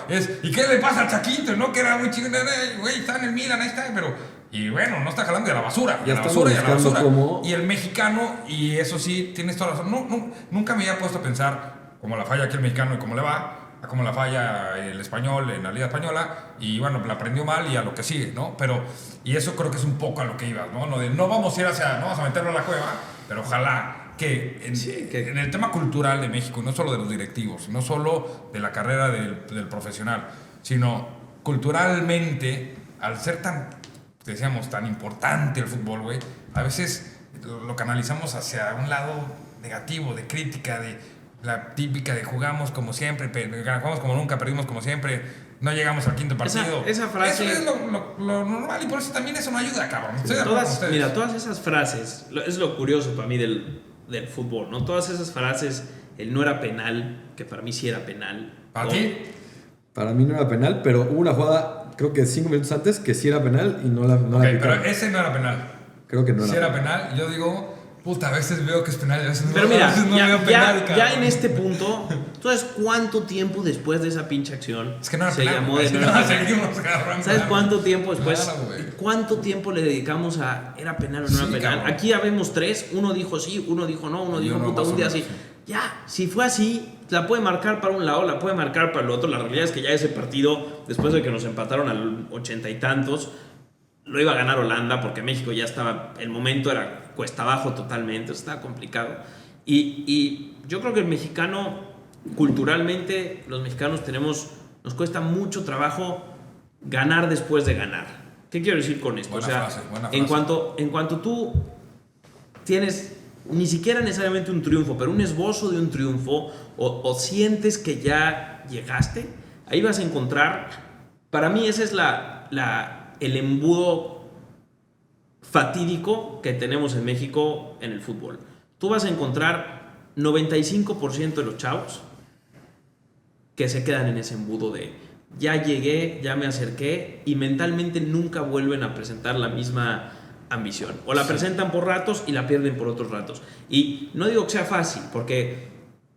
¿y qué le pasa al Chaquito? ¿No? Que era muy chico, güey, está en el Milan, ahí está, pero... Y bueno, no está jalando de la basura, Ya a la basura y a la basura. Cómo... Y el mexicano, y eso sí, tienes toda la razón. Nunca me había puesto a pensar cómo la falla aquí el mexicano y cómo le va, a cómo la falla el español en la Liga Española, y bueno, la aprendió mal y a lo que sigue, ¿no? Pero, y eso creo que es un poco a lo que ibas, ¿no? No vamos a ir no vamos a meterlo a la cueva, pero ojalá que en el tema cultural de México, no solo de los directivos, no solo de la carrera del profesional, sino culturalmente, al ser decíamos, tan importante el fútbol, güey, a veces lo canalizamos hacia un lado negativo, de crítica, de la típica de jugamos como siempre, jugamos como nunca, perdimos como siempre, no llegamos al quinto partido. Esa frase... Eso es lo normal y por eso también eso no ayuda, cabrón. Todas esas frases, es lo curioso para mí del fútbol, ¿no? Todas esas frases, el no era penal, que para mí sí era penal. ¿Para ti? Para mí no era penal, pero hubo una jugada, creo que 5 minutos antes, que sí era penal y no la pero ese no era penal. Creo que no era. Si era penal, yo digo, puta, a veces veo que es penal, a veces pero no, mira, a veces no veo penal, ya en este punto, ¿tú sabes cuánto tiempo después de esa pinche acción es que no era se penal, llamó de no, seguimos, cabrón. ¿Sabes cuánto tiempo después? Claro, ¿Cuánto tiempo le dedicamos a era penal o no era penal? Cabrón. Aquí ya vemos 3, uno dijo sí, uno dijo no, uno dijo puta, un día así. Ya, si fue así, la puede marcar para un lado, la puede marcar para el otro. La realidad es que ya ese partido, después de que nos empataron al 80 y tantos, lo iba a ganar Holanda porque México ya estaba, el momento era cuesta abajo totalmente, estaba complicado. Y yo creo que el mexicano, culturalmente, los mexicanos nos cuesta mucho trabajo ganar después de ganar. ¿Qué quiero decir con esto? Buena frase. En cuanto tú tienes ni siquiera necesariamente un triunfo, pero un esbozo de un triunfo, o sientes que ya llegaste, ahí vas a encontrar, para mí ese es el embudo fatídico que tenemos en México en el fútbol. Tú vas a encontrar 95% de los chavos que se quedan en ese embudo de ya llegué, ya me acerqué, y mentalmente nunca vuelven a presentar la misma ambición, o la presentan por ratos y la pierden por otros ratos. Y no digo que sea fácil, porque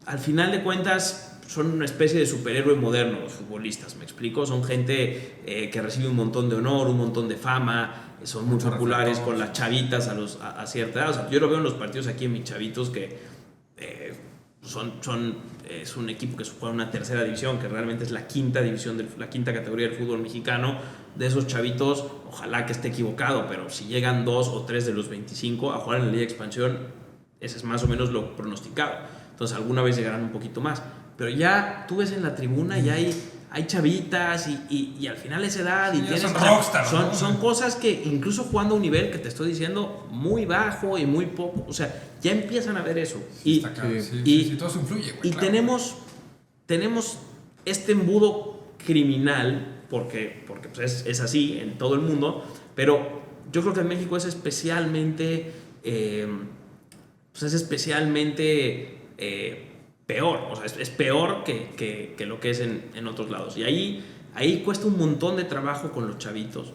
al final de cuentas son una especie de superhéroe moderno los futbolistas, ¿me explico? Son gente que recibe un montón de honor, un montón de fama, son muy populares con las chavitas a cierta edad. O sea, yo lo veo en los partidos aquí en mis chavitos que es un equipo que juega una tercera división, que realmente es la quinta división, la quinta categoría del fútbol mexicano. De esos chavitos, ojalá que esté equivocado, pero si llegan 2 o 3 de los 25 a jugar en la Liga de Expansión, ese es más o menos lo pronosticado. Entonces alguna vez llegarán un poquito más. Pero ya tú ves en la tribuna y hay chavitas y al final esa edad y son rockstars, ¿no? Son cosas que incluso jugando a un nivel que te estoy diciendo muy bajo y muy poco, o sea, ya empiezan a ver eso. Sí, y todo eso influye, güey, y claro. tenemos este embudo criminal porque pues es así en todo el mundo, pero yo creo que en México es especialmente peor, o sea, es peor que lo que es en otros lados. Y ahí cuesta un montón de trabajo con los chavitos.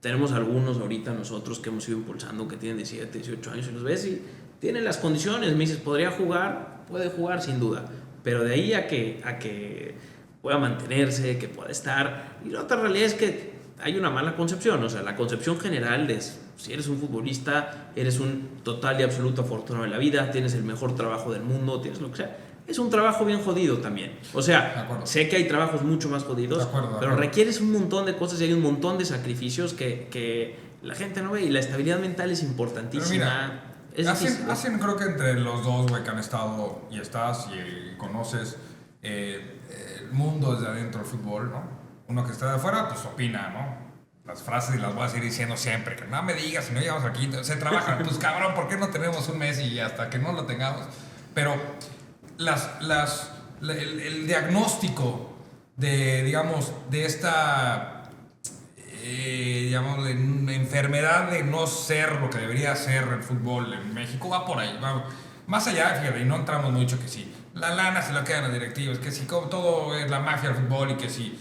Tenemos algunos ahorita nosotros que hemos ido impulsando que tienen 17, 18 años y los ves y tienen las condiciones. Me dices, ¿podría jugar? Puede jugar sin duda. Pero de ahí a que pueda mantenerse, que pueda estar. Y la otra realidad es que hay una mala concepción. O sea, la concepción general es, si eres un futbolista, eres un total y absoluto afortunado en la vida, tienes el mejor trabajo del mundo, tienes lo que sea. Es un trabajo bien jodido también. O sea, sé que hay trabajos mucho más jodidos, pero requieres un montón de cosas y hay un montón de sacrificios que la gente no ve. Y la estabilidad mental es importantísima. Pero mira, hacen creo que entre los dos, güey, que han estado y estás y conoces el mundo desde adentro del fútbol, ¿no? Uno que está de afuera, pues opina, ¿no? Las frases y las voy a seguir diciendo siempre, que no me digas, si no llegamos aquí, se trabajan, pues cabrón, ¿por qué no tenemos un Messi y hasta que no lo tengamos? Pero el diagnóstico de, digamos, de esta, digamos, de enfermedad de no ser lo que debería ser el fútbol en México va por ahí, va más allá, fíjate, y no entramos mucho que si la lana se la quedan los directivos, que si todo es la mafia del fútbol y que si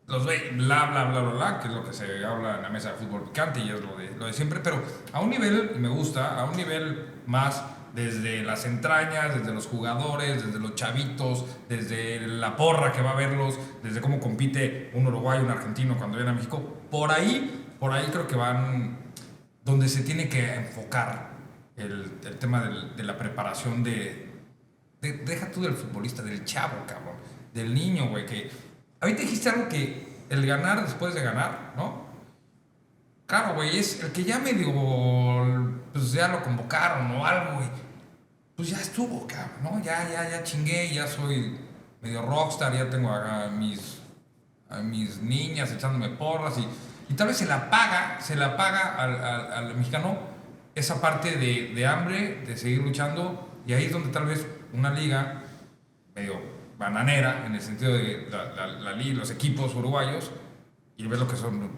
los ve, bla, bla, bla, bla, bla, que es lo que se habla en la mesa de fútbol picante y es lo de siempre, pero a un nivel, y me gusta, a un nivel más desde las entrañas, desde los jugadores, desde los chavitos, desde la porra que va a verlos, desde cómo compite un uruguayo, un argentino cuando viene a México, por ahí creo que van donde se tiene que enfocar el tema de la preparación deja tú del futbolista, del chavo, cabrón, del niño, güey, que ahorita dijiste algo que el ganar después de ganar, ¿no? Claro, güey, es el que ya medio, pues ya lo convocaron o algo, güey. Pues ya estuvo, cabrón, ¿no? Ya chingué, ya soy medio rockstar, ya tengo a mis niñas echándome porras y tal vez se la paga al mexicano esa parte de hambre, de seguir luchando, y ahí es donde tal vez una liga medio bananera, en el sentido de la liga, los equipos uruguayos, y ver lo que son,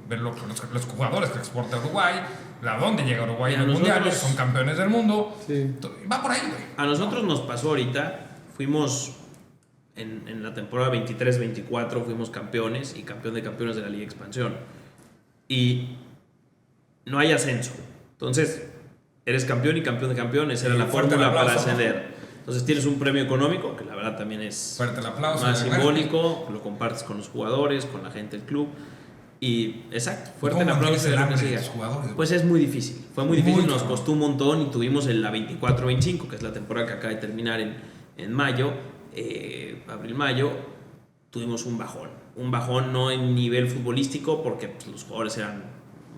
los jugadores que exporta Uruguay, a dónde llega Uruguay en los mundiales, son campeones del mundo. Sí. Va por ahí, güey. A nosotros nos pasó ahorita, fuimos en la temporada 23-24, fuimos campeones y campeón de campeones de la Liga de Expansión. Y no hay ascenso. Entonces, eres campeón y campeón de campeones, era la fórmula para ascender. Entonces tienes un premio económico, que la verdad también es fuerte el aplauso, más simbólico, lo compartes con los jugadores, con la gente del club. Y exacto, fuerte el aplauso de lo que siga. Pues es muy difícil, fue muy difícil, nos costó un montón y tuvimos en la 24-25, que es la temporada que acaba de terminar en mayo, abril-mayo, tuvimos un bajón no en nivel futbolístico, porque pues, los jugadores eran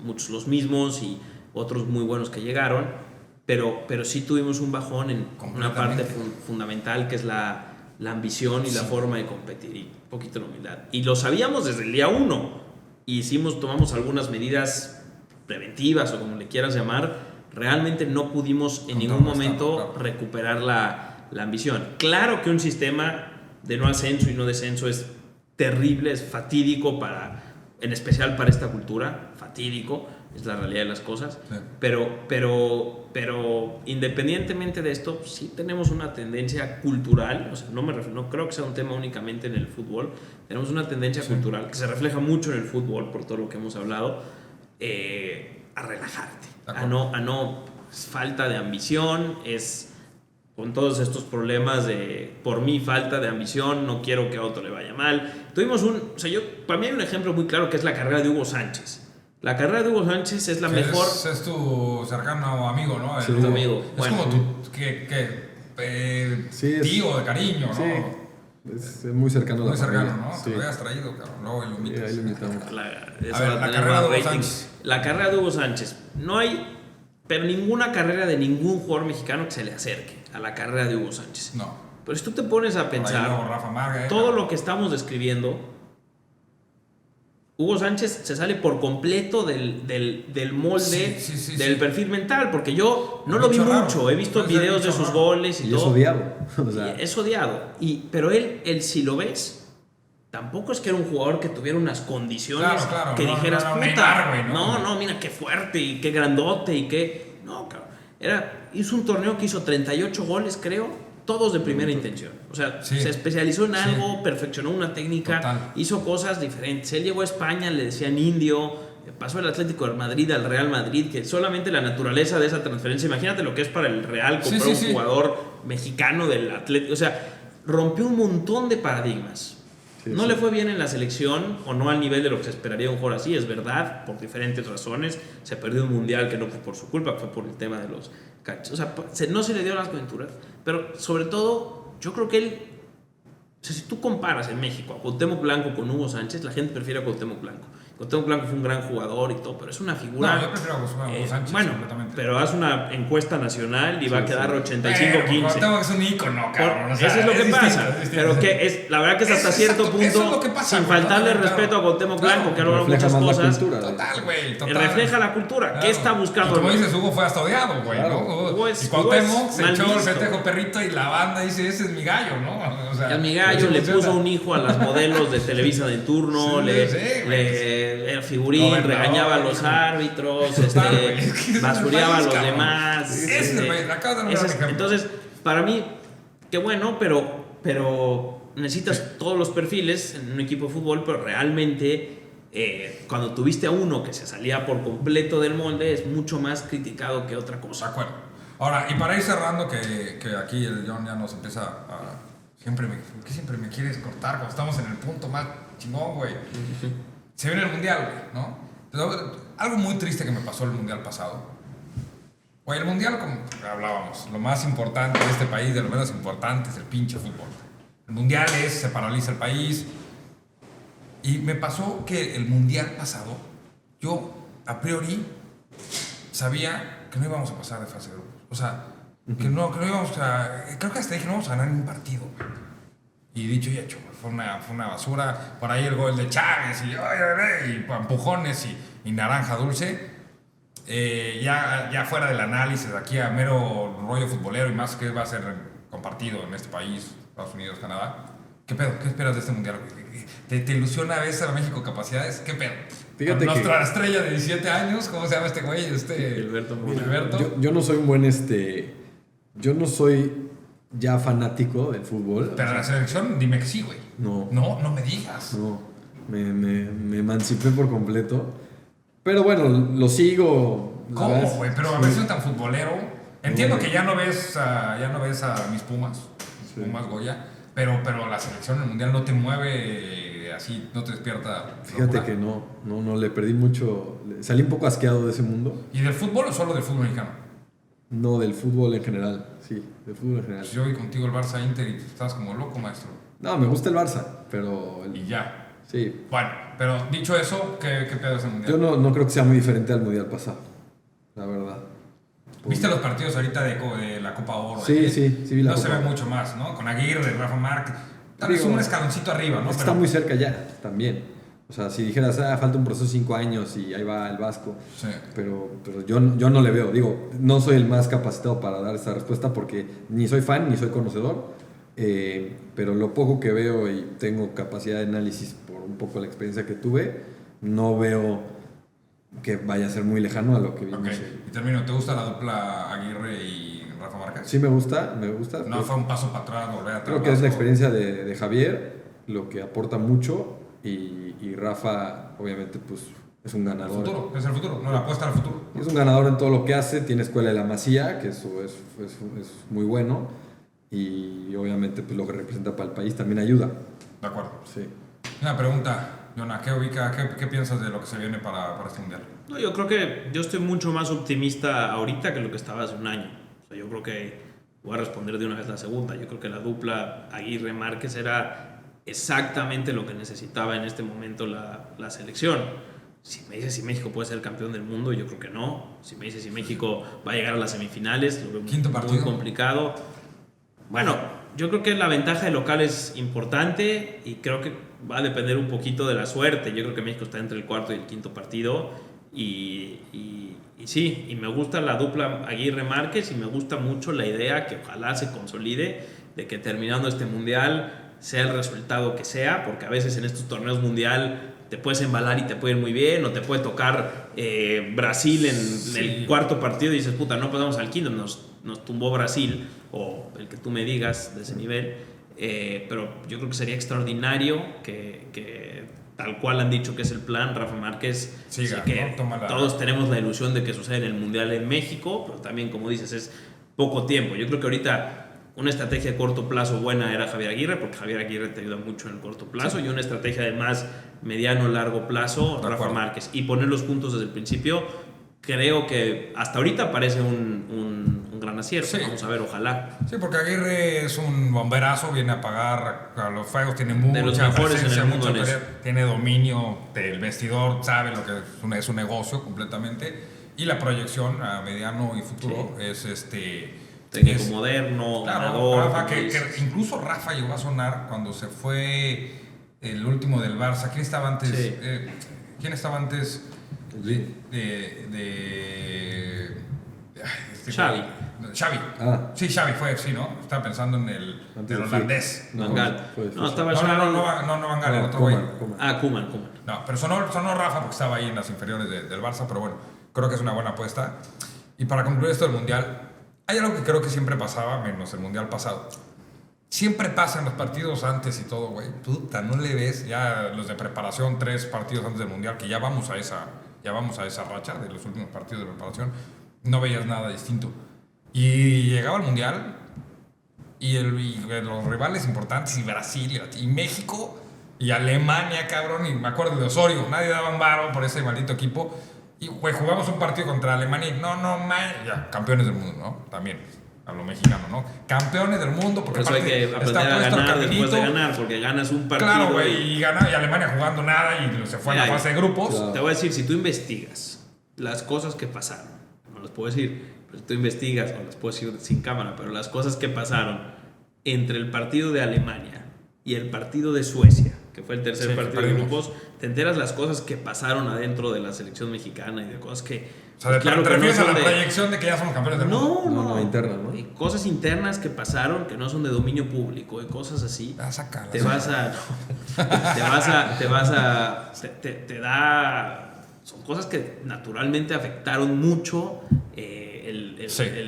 muchos los mismos y otros muy buenos que llegaron, pero sí tuvimos un bajón en una parte fundamental que es la ambición y la forma de competir y un poquito la humildad. Y lo sabíamos desde el día 1 y tomamos algunas medidas preventivas o como le quieras llamar. Realmente no pudimos en ningún momento recuperar la ambición. Claro que un sistema de no ascenso y no descenso es terrible, es fatídico en especial para esta cultura, fatídico, es la realidad de las cosas, sí. pero independientemente de esto, sí tenemos una tendencia cultural, o sea, no creo que sea un tema únicamente en el fútbol, tenemos una tendencia cultural que se refleja mucho en el fútbol, por todo lo que hemos hablado, a relajarte, a no falta de ambición, es con todos estos problemas de por mi falta de ambición, no quiero que a otro le vaya mal. Tuvimos para mí hay un ejemplo muy claro que es la carrera de Hugo Sánchez. La carrera de Hugo Sánchez es la mejor. Es tu cercano amigo, ¿no? Sí, tu amigo. Es bueno, como tú, que tío de cariño, ¿no? Sí. Es muy cercano a la Muy cercano, familia. ¿no? Sí. Te lo habías traído, cabrón. Luego lo invitas. Ahí lo invitamos. A ver, la carrera de Hugo Sánchez. La carrera de Hugo Sánchez. No hay, pero ninguna carrera de ningún jugador mexicano que se le acerque a la carrera de Hugo Sánchez. No. Pero si tú te pones a Por ahí pensar, luego Rafa Márquez, todo lo que estamos describiendo, Hugo Sánchez se sale por completo del molde, Sí, del perfil mental, porque yo no lo vi Bicho raro. mucho, he visto Puede ser videos de bicho sus raro. goles y Y todo. es odiado. O sea, Es odiado. Pero él, si lo ves, tampoco es que era un jugador que tuviera unas condiciones Claro, que no, dijeras, no, puta, Neymar, güey, no, mira qué fuerte y qué grandote y qué. No, cabrón. Hizo un torneo que hizo 38 goles, creo, todos de primera intención. O sea, Sí. se especializó en algo, Sí. perfeccionó una técnica, Total. hizo cosas diferentes. Él llegó a España, le decían indio, pasó del Atlético de Madrid al Real Madrid, que solamente la naturaleza de esa transferencia, imagínate lo que es para el Real comprar un jugador mexicano del Atlético, o sea, rompió un montón de paradigmas. No le fue bien en la selección o no al nivel de lo que se esperaría de un jugador así, es verdad, por diferentes razones. Se perdió un mundial que no fue por su culpa, fue por el tema de los cachos. O sea, no se le dio las coyunturas, pero sobre todo, yo creo que él. O sea, si tú comparas en México a Cuauhtémoc Blanco con Hugo Sánchez, la gente prefiere a Cuauhtémoc Blanco. Cuauhtémoc Blanco fue un gran jugador y todo, pero es una figura. No, yo prefiero a Hugo Sánchez. Bueno, completamente. pero haz una encuesta nacional y va a quedar 85-15. Cuauhtémoc es un ícono, cabrón. O sea, Eso es lo que pasa. distinto, es distinto. Pero que es, la verdad que es hasta Eso, cierto exacto, punto, eso es lo que pasa, sin güey, faltarle claro, respeto a Cuauhtémoc Blanco, que ha logrado refleja muchas más la cosas. cultura. Total, güey. Total. Refleja la cultura. Claro. ¿Qué está buscando? Y como dices, Hugo fue hasta odiado, güey, Claro. ¿no? Hugo es- Y Cuauhtémoc Hugo es se mal echó el visto. festejo perrito y la banda dice, ese es mi gallo, ¿no? O sea, Y al mi gallo así le funciona. puso un hijo a las modelos de Televisa de turno, Sí, sí, era figurín, Gobernador, regañaba a los árbitros, Total, güey. Es que ese es basureaba a el los país, cabrón. demás. Ese es el país. Acabas de nombrar un ejemplo. Entonces, para mí, qué bueno, pero necesitas todos los perfiles en un equipo de fútbol, pero realmente cuando tuviste a uno que se salía por completo del molde, es mucho más criticado que otra De cosa. acuerdo. Ahora, y para ir cerrando, que aquí el John ya nos empieza a... ¿Por qué siempre me quieres cortar cuando estamos en el punto más chingón, güey? Se viene el Mundial, güey, ¿no? Pero algo muy triste que me pasó el Mundial pasado. Güey, el Mundial, como hablábamos, lo más importante de este país, de lo menos importante, es el pinche fútbol. El Mundial se paraliza el país. Y me pasó que el Mundial pasado, yo, a priori, sabía que no íbamos a pasar de fase de grupos. O sea, que no íbamos a... Creo que hasta dije, no vamos a ganar ni un partido. Y dicho y hecho, fue una basura. Por ahí el gol de Chávez y empujones y naranja dulce. Ya fuera del análisis, aquí a mero rollo futbolero y más que va a ser compartido en este país, Estados Unidos, Canadá. ¿Qué pedo? ¿Qué esperas de este mundial? ¿Te ilusiona a veces a México capacidades? ¿Qué pedo? Fíjate Con que- nuestra estrella de 17 años, ¿cómo se llama este güey? Gilberto Murray. Gilberto. yo no soy un buen yo no soy ya fanático del fútbol. Pero la selección, dime que sí, güey. No. No me digas. No, me emancipé por completo. Pero bueno, lo sigo. la ¿Cómo, verdad, güey? Pero a sí. ver, tan futbolero. Entiendo No, que ya no ves a mis Pumas, Sí. Pumas Goya, pero la selección en el mundial no te mueve así, no te despierta. Fíjate locura. que no, le perdí mucho. Salí un poco asqueado de ese mundo. ¿Y del fútbol o solo del fútbol mexicano? No, del fútbol en general. Sí, del fútbol en general. Pues yo vi contigo el Barça Inter y estás como loco, maestro. No, me gusta el Barça, pero. Y ya. Sí. Bueno, pero dicho eso, ¿qué pedo es el mundial? Yo no creo que sea muy diferente al mundial pasado. La verdad. ¿Viste los partidos ahorita de la Copa Oro? Sí, sí vi la No se Copa ve Oro. mucho más, ¿no? Con Aguirre, Rafa Márquez. Tal vez Digo, un escaloncito arriba, ¿no? Es que Pero- está muy cerca ya, también. O sea, si dijeras, falta un proceso de 5 años y ahí va el Vasco. Sí. Pero yo no le veo. Digo, no soy el más capacitado para dar esta respuesta porque ni soy fan ni soy conocedor. Pero lo poco que veo y tengo capacidad de análisis por un poco la experiencia que tuve, no veo que vaya a ser muy lejano a lo que vimos. Ok, y termino. ¿Te gusta la dupla Aguirre y Rafa Márquez? Sí me gusta. No fue un paso para atrás, volver atrás. Creo que es la experiencia de Javier, lo que aporta mucho, y Rafa, obviamente, pues es un El ganador. futuro, es el futuro, no la apuesta al futuro. Es un ganador en todo lo que hace, tiene escuela de la Masía, que eso es muy bueno, y obviamente pues lo que representa para el país también ayuda. De acuerdo. Sí. Una pregunta, Jonah, ¿qué piensas de lo que se viene para este mundial? No, yo creo que yo estoy mucho más optimista ahorita que lo que estaba hace un año. O sea, yo creo que Voy a responder de una vez la segunda. Yo creo que la dupla Aguirre-Márquez era exactamente lo que necesitaba en este momento la selección. Si me dices si México puede ser campeón del mundo, yo creo que no. Si me dices si México va a llegar a las semifinales, lo veo muy complicado. Bueno, yo creo que la ventaja de local es importante y creo que va a depender un poquito de la suerte. Yo creo que México está entre el cuarto y el quinto partido y sí, y me gusta la dupla Aguirre-Márquez y me gusta mucho la idea que ojalá se consolide de que terminando este mundial sea el resultado que sea, porque a veces en estos torneos mundial te puedes embalar y te puede ir muy bien, o te puede tocar Brasil en el cuarto partido y dices, puta, no pasamos al quinto, nos tumbó Brasil, o el que tú me digas de ese nivel, pero yo creo que sería extraordinario que tal cual han dicho que es el plan, Rafa Márquez, siga, que ¿no? todos tenemos la ilusión de que suceda en el Mundial en México, pero también, como dices, es poco tiempo. Yo creo que ahorita una estrategia de corto plazo buena era Javier Aguirre, porque Javier Aguirre te ayuda mucho en el corto plazo, y una estrategia de más mediano largo plazo, Rafa Márquez. Y ponerlos juntos desde el principio, creo que hasta ahorita parece un gran acierto. Sí. Vamos a ver, ojalá. Sí, porque Aguirre es un bomberazo, viene a apagar a los fuegos, tiene mucha presencia, mucha tiene dominio del vestidor, sabe lo que es un negocio completamente, y la proyección a mediano y futuro es técnico moderno, claro, ganador, Rafa, que incluso Rafa llegó a sonar cuando se fue el último del Barça. ¿Quién estaba antes? Sí. ¿Quién estaba antes Xavi. Xavi. Sí, Xavi fue, sí, ¿no? Estaba pensando en el holandés. Van Gaal. No, estaba Xavi. No, Van Gaal, el otro güey. Koeman. No, pero sonó Rafa porque estaba ahí en las inferiores del Barça, pero bueno, creo que es una buena apuesta. Y para concluir esto del Mundial, hay algo que creo que siempre pasaba, menos el Mundial pasado. Siempre pasa en los partidos antes y todo, güey. Puta, no le ves ya los de preparación, 3 partidos antes del Mundial, que ya vamos a esa racha de los últimos partidos de preparación. No veías nada distinto. Y llegaba el Mundial y los rivales importantes, y Brasil, y México, y Alemania, cabrón. Y me acuerdo de Osorio, nadie daba un varo por ese maldito equipo. Y, güey, jugamos un partido contra Alemania y ya, campeones del mundo, ¿no? También, a lo mexicano, ¿no? Campeones del mundo, porque por eso hay que aprender a ganar después de ganar, porque ganas un partido. Claro, güey, y Alemania jugando nada y se fue a la fase de grupos. Claro. Te voy a decir, si tú investigas las cosas que pasaron, no las puedo decir, pero si tú investigas, o las puedo decir sin cámara, pero las cosas que pasaron entre el partido de Alemania y el partido de Suecia, que fue el tercer partido de grupos, te enteras las cosas que pasaron adentro de la selección mexicana y de cosas que... O sea, claro, ¿te refieres a la proyección de que ya somos campeones del mundo? No, internas, ¿no? Y cosas internas que pasaron que no son de dominio público y cosas así. Son cosas que naturalmente afectaron mucho el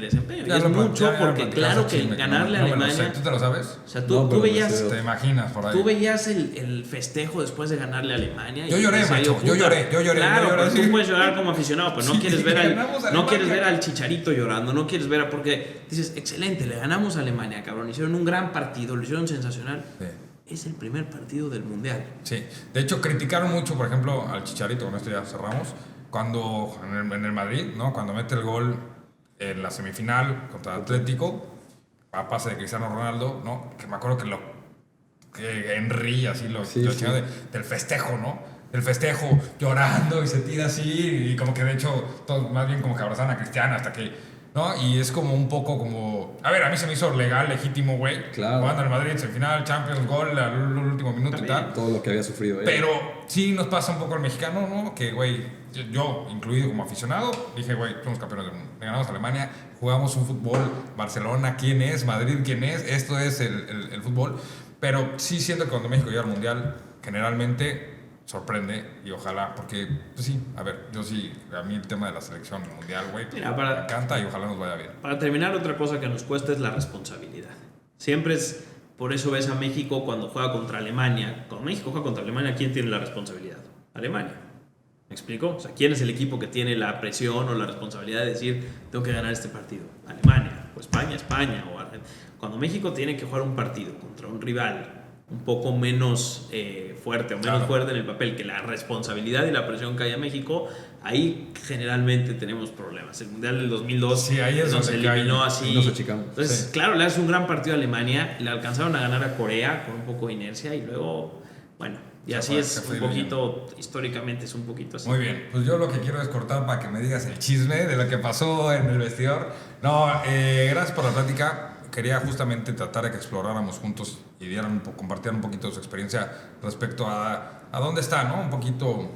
desempeño. Y es mucho porque claro que ganarle a Alemania... ¿Tú te lo sabes? O sea, tú veías... Te imaginas por ahí. Tú veías el festejo después de ganarle a Alemania. Yo lloré, macho. Yo lloré. Claro, pero sí. tú puedes llorar como aficionado, pero no quieres ver al Chicharito llorando, no quieres ver porque dices, excelente, le ganamos a Alemania, cabrón. Hicieron un gran partido, lo hicieron sensacional. Sí. Es el primer partido del Mundial. Sí. De hecho, criticaron mucho, por ejemplo, al Chicharito, con esto ya cerramos, cuando en el Madrid, ¿no? Cuando mete el gol en la semifinal contra Atlético, a pase de Cristiano Ronaldo, ¿no? Que me acuerdo que Henry así lo chingó del festejo, ¿no? Del festejo, llorando y se tira así, y como que de hecho, todos más bien como que abrazan a Cristiano hasta que... ¿no? Y es como un poco como... A ver, a mí se me hizo legal, legítimo, güey. Claro. Jugando en el Madrid, semifinal, Champions, gol al último minuto también, y tal. Todo lo que había sufrido. Pero sí nos pasa un poco al mexicano, ¿no? Que, güey, yo, incluido como aficionado, dije, güey, somos campeones del mundo. Le ganamos a Alemania, jugamos un fútbol. Barcelona, ¿quién es? Madrid, ¿quién es? Esto es el fútbol. Pero sí siento que cuando México llega al Mundial, generalmente... sorprende y ojalá, porque pues sí, a ver, yo sí, a mí el tema de la selección mundial, güey, me encanta y ojalá nos vaya bien. Para terminar, otra cosa que nos cuesta es la responsabilidad. Siempre es, por eso ves a México cuando juega contra Alemania. Cuando México juega contra Alemania, ¿quién tiene la responsabilidad? Alemania. ¿Me explico? O sea, ¿quién es el equipo que tiene la presión o la responsabilidad de decir, tengo que ganar este partido? Alemania, o España, o Argentina. Cuando México tiene que jugar un partido contra un rival un poco menos fuerte o menos Claro. fuerte en el papel que la responsabilidad y la presión que hay a México, ahí generalmente tenemos problemas. El Mundial del 2002 Sí, ahí es nos donde eliminó cae, así. nos achicamos. Entonces, Sí. claro, le hace un gran partido a Alemania, le alcanzaron a ganar a Corea con un poco de inercia y luego, bueno, y Se así fue- es se fue un poquito, históricamente es un poquito así. Muy bien, pues yo lo que quiero es cortar para que me digas el chisme de lo que pasó en el vestidor. No, gracias por la plática. Quería justamente tratar de que exploráramos juntos y compartieran un poquito de su experiencia respecto a dónde está, ¿no? Un poquito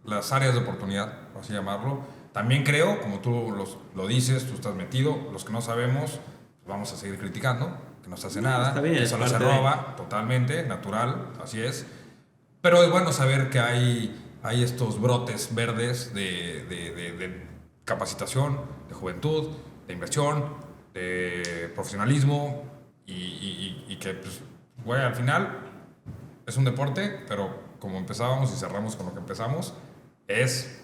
las áreas de oportunidad, por así llamarlo. También creo, como tú lo dices, tú estás metido, los que no sabemos, pues vamos a seguir criticando, que no se hace nada, está bien, que es solo se parte de- roba, totalmente, natural, así es. Pero es bueno saber que hay estos brotes verdes de capacitación, de juventud, de inversión, de profesionalismo y que, pues, güey, al final es un deporte, pero como empezábamos y cerramos con lo que empezamos, es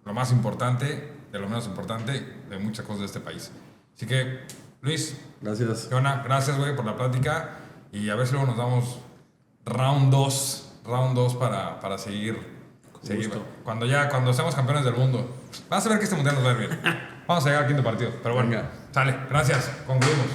lo más importante, de lo menos importante de muchas cosas de este país. Así que, Luis, Gracias. Jonah, gracias, güey, por la plática y a ver si luego nos damos round 2 para seguir. gusto. Cuando seamos campeones del mundo. Vas a ver que este mundial nos va a ir bien. Vamos a llegar al quinto partido. Pero bueno, Venga. sale. Gracias. Concluimos.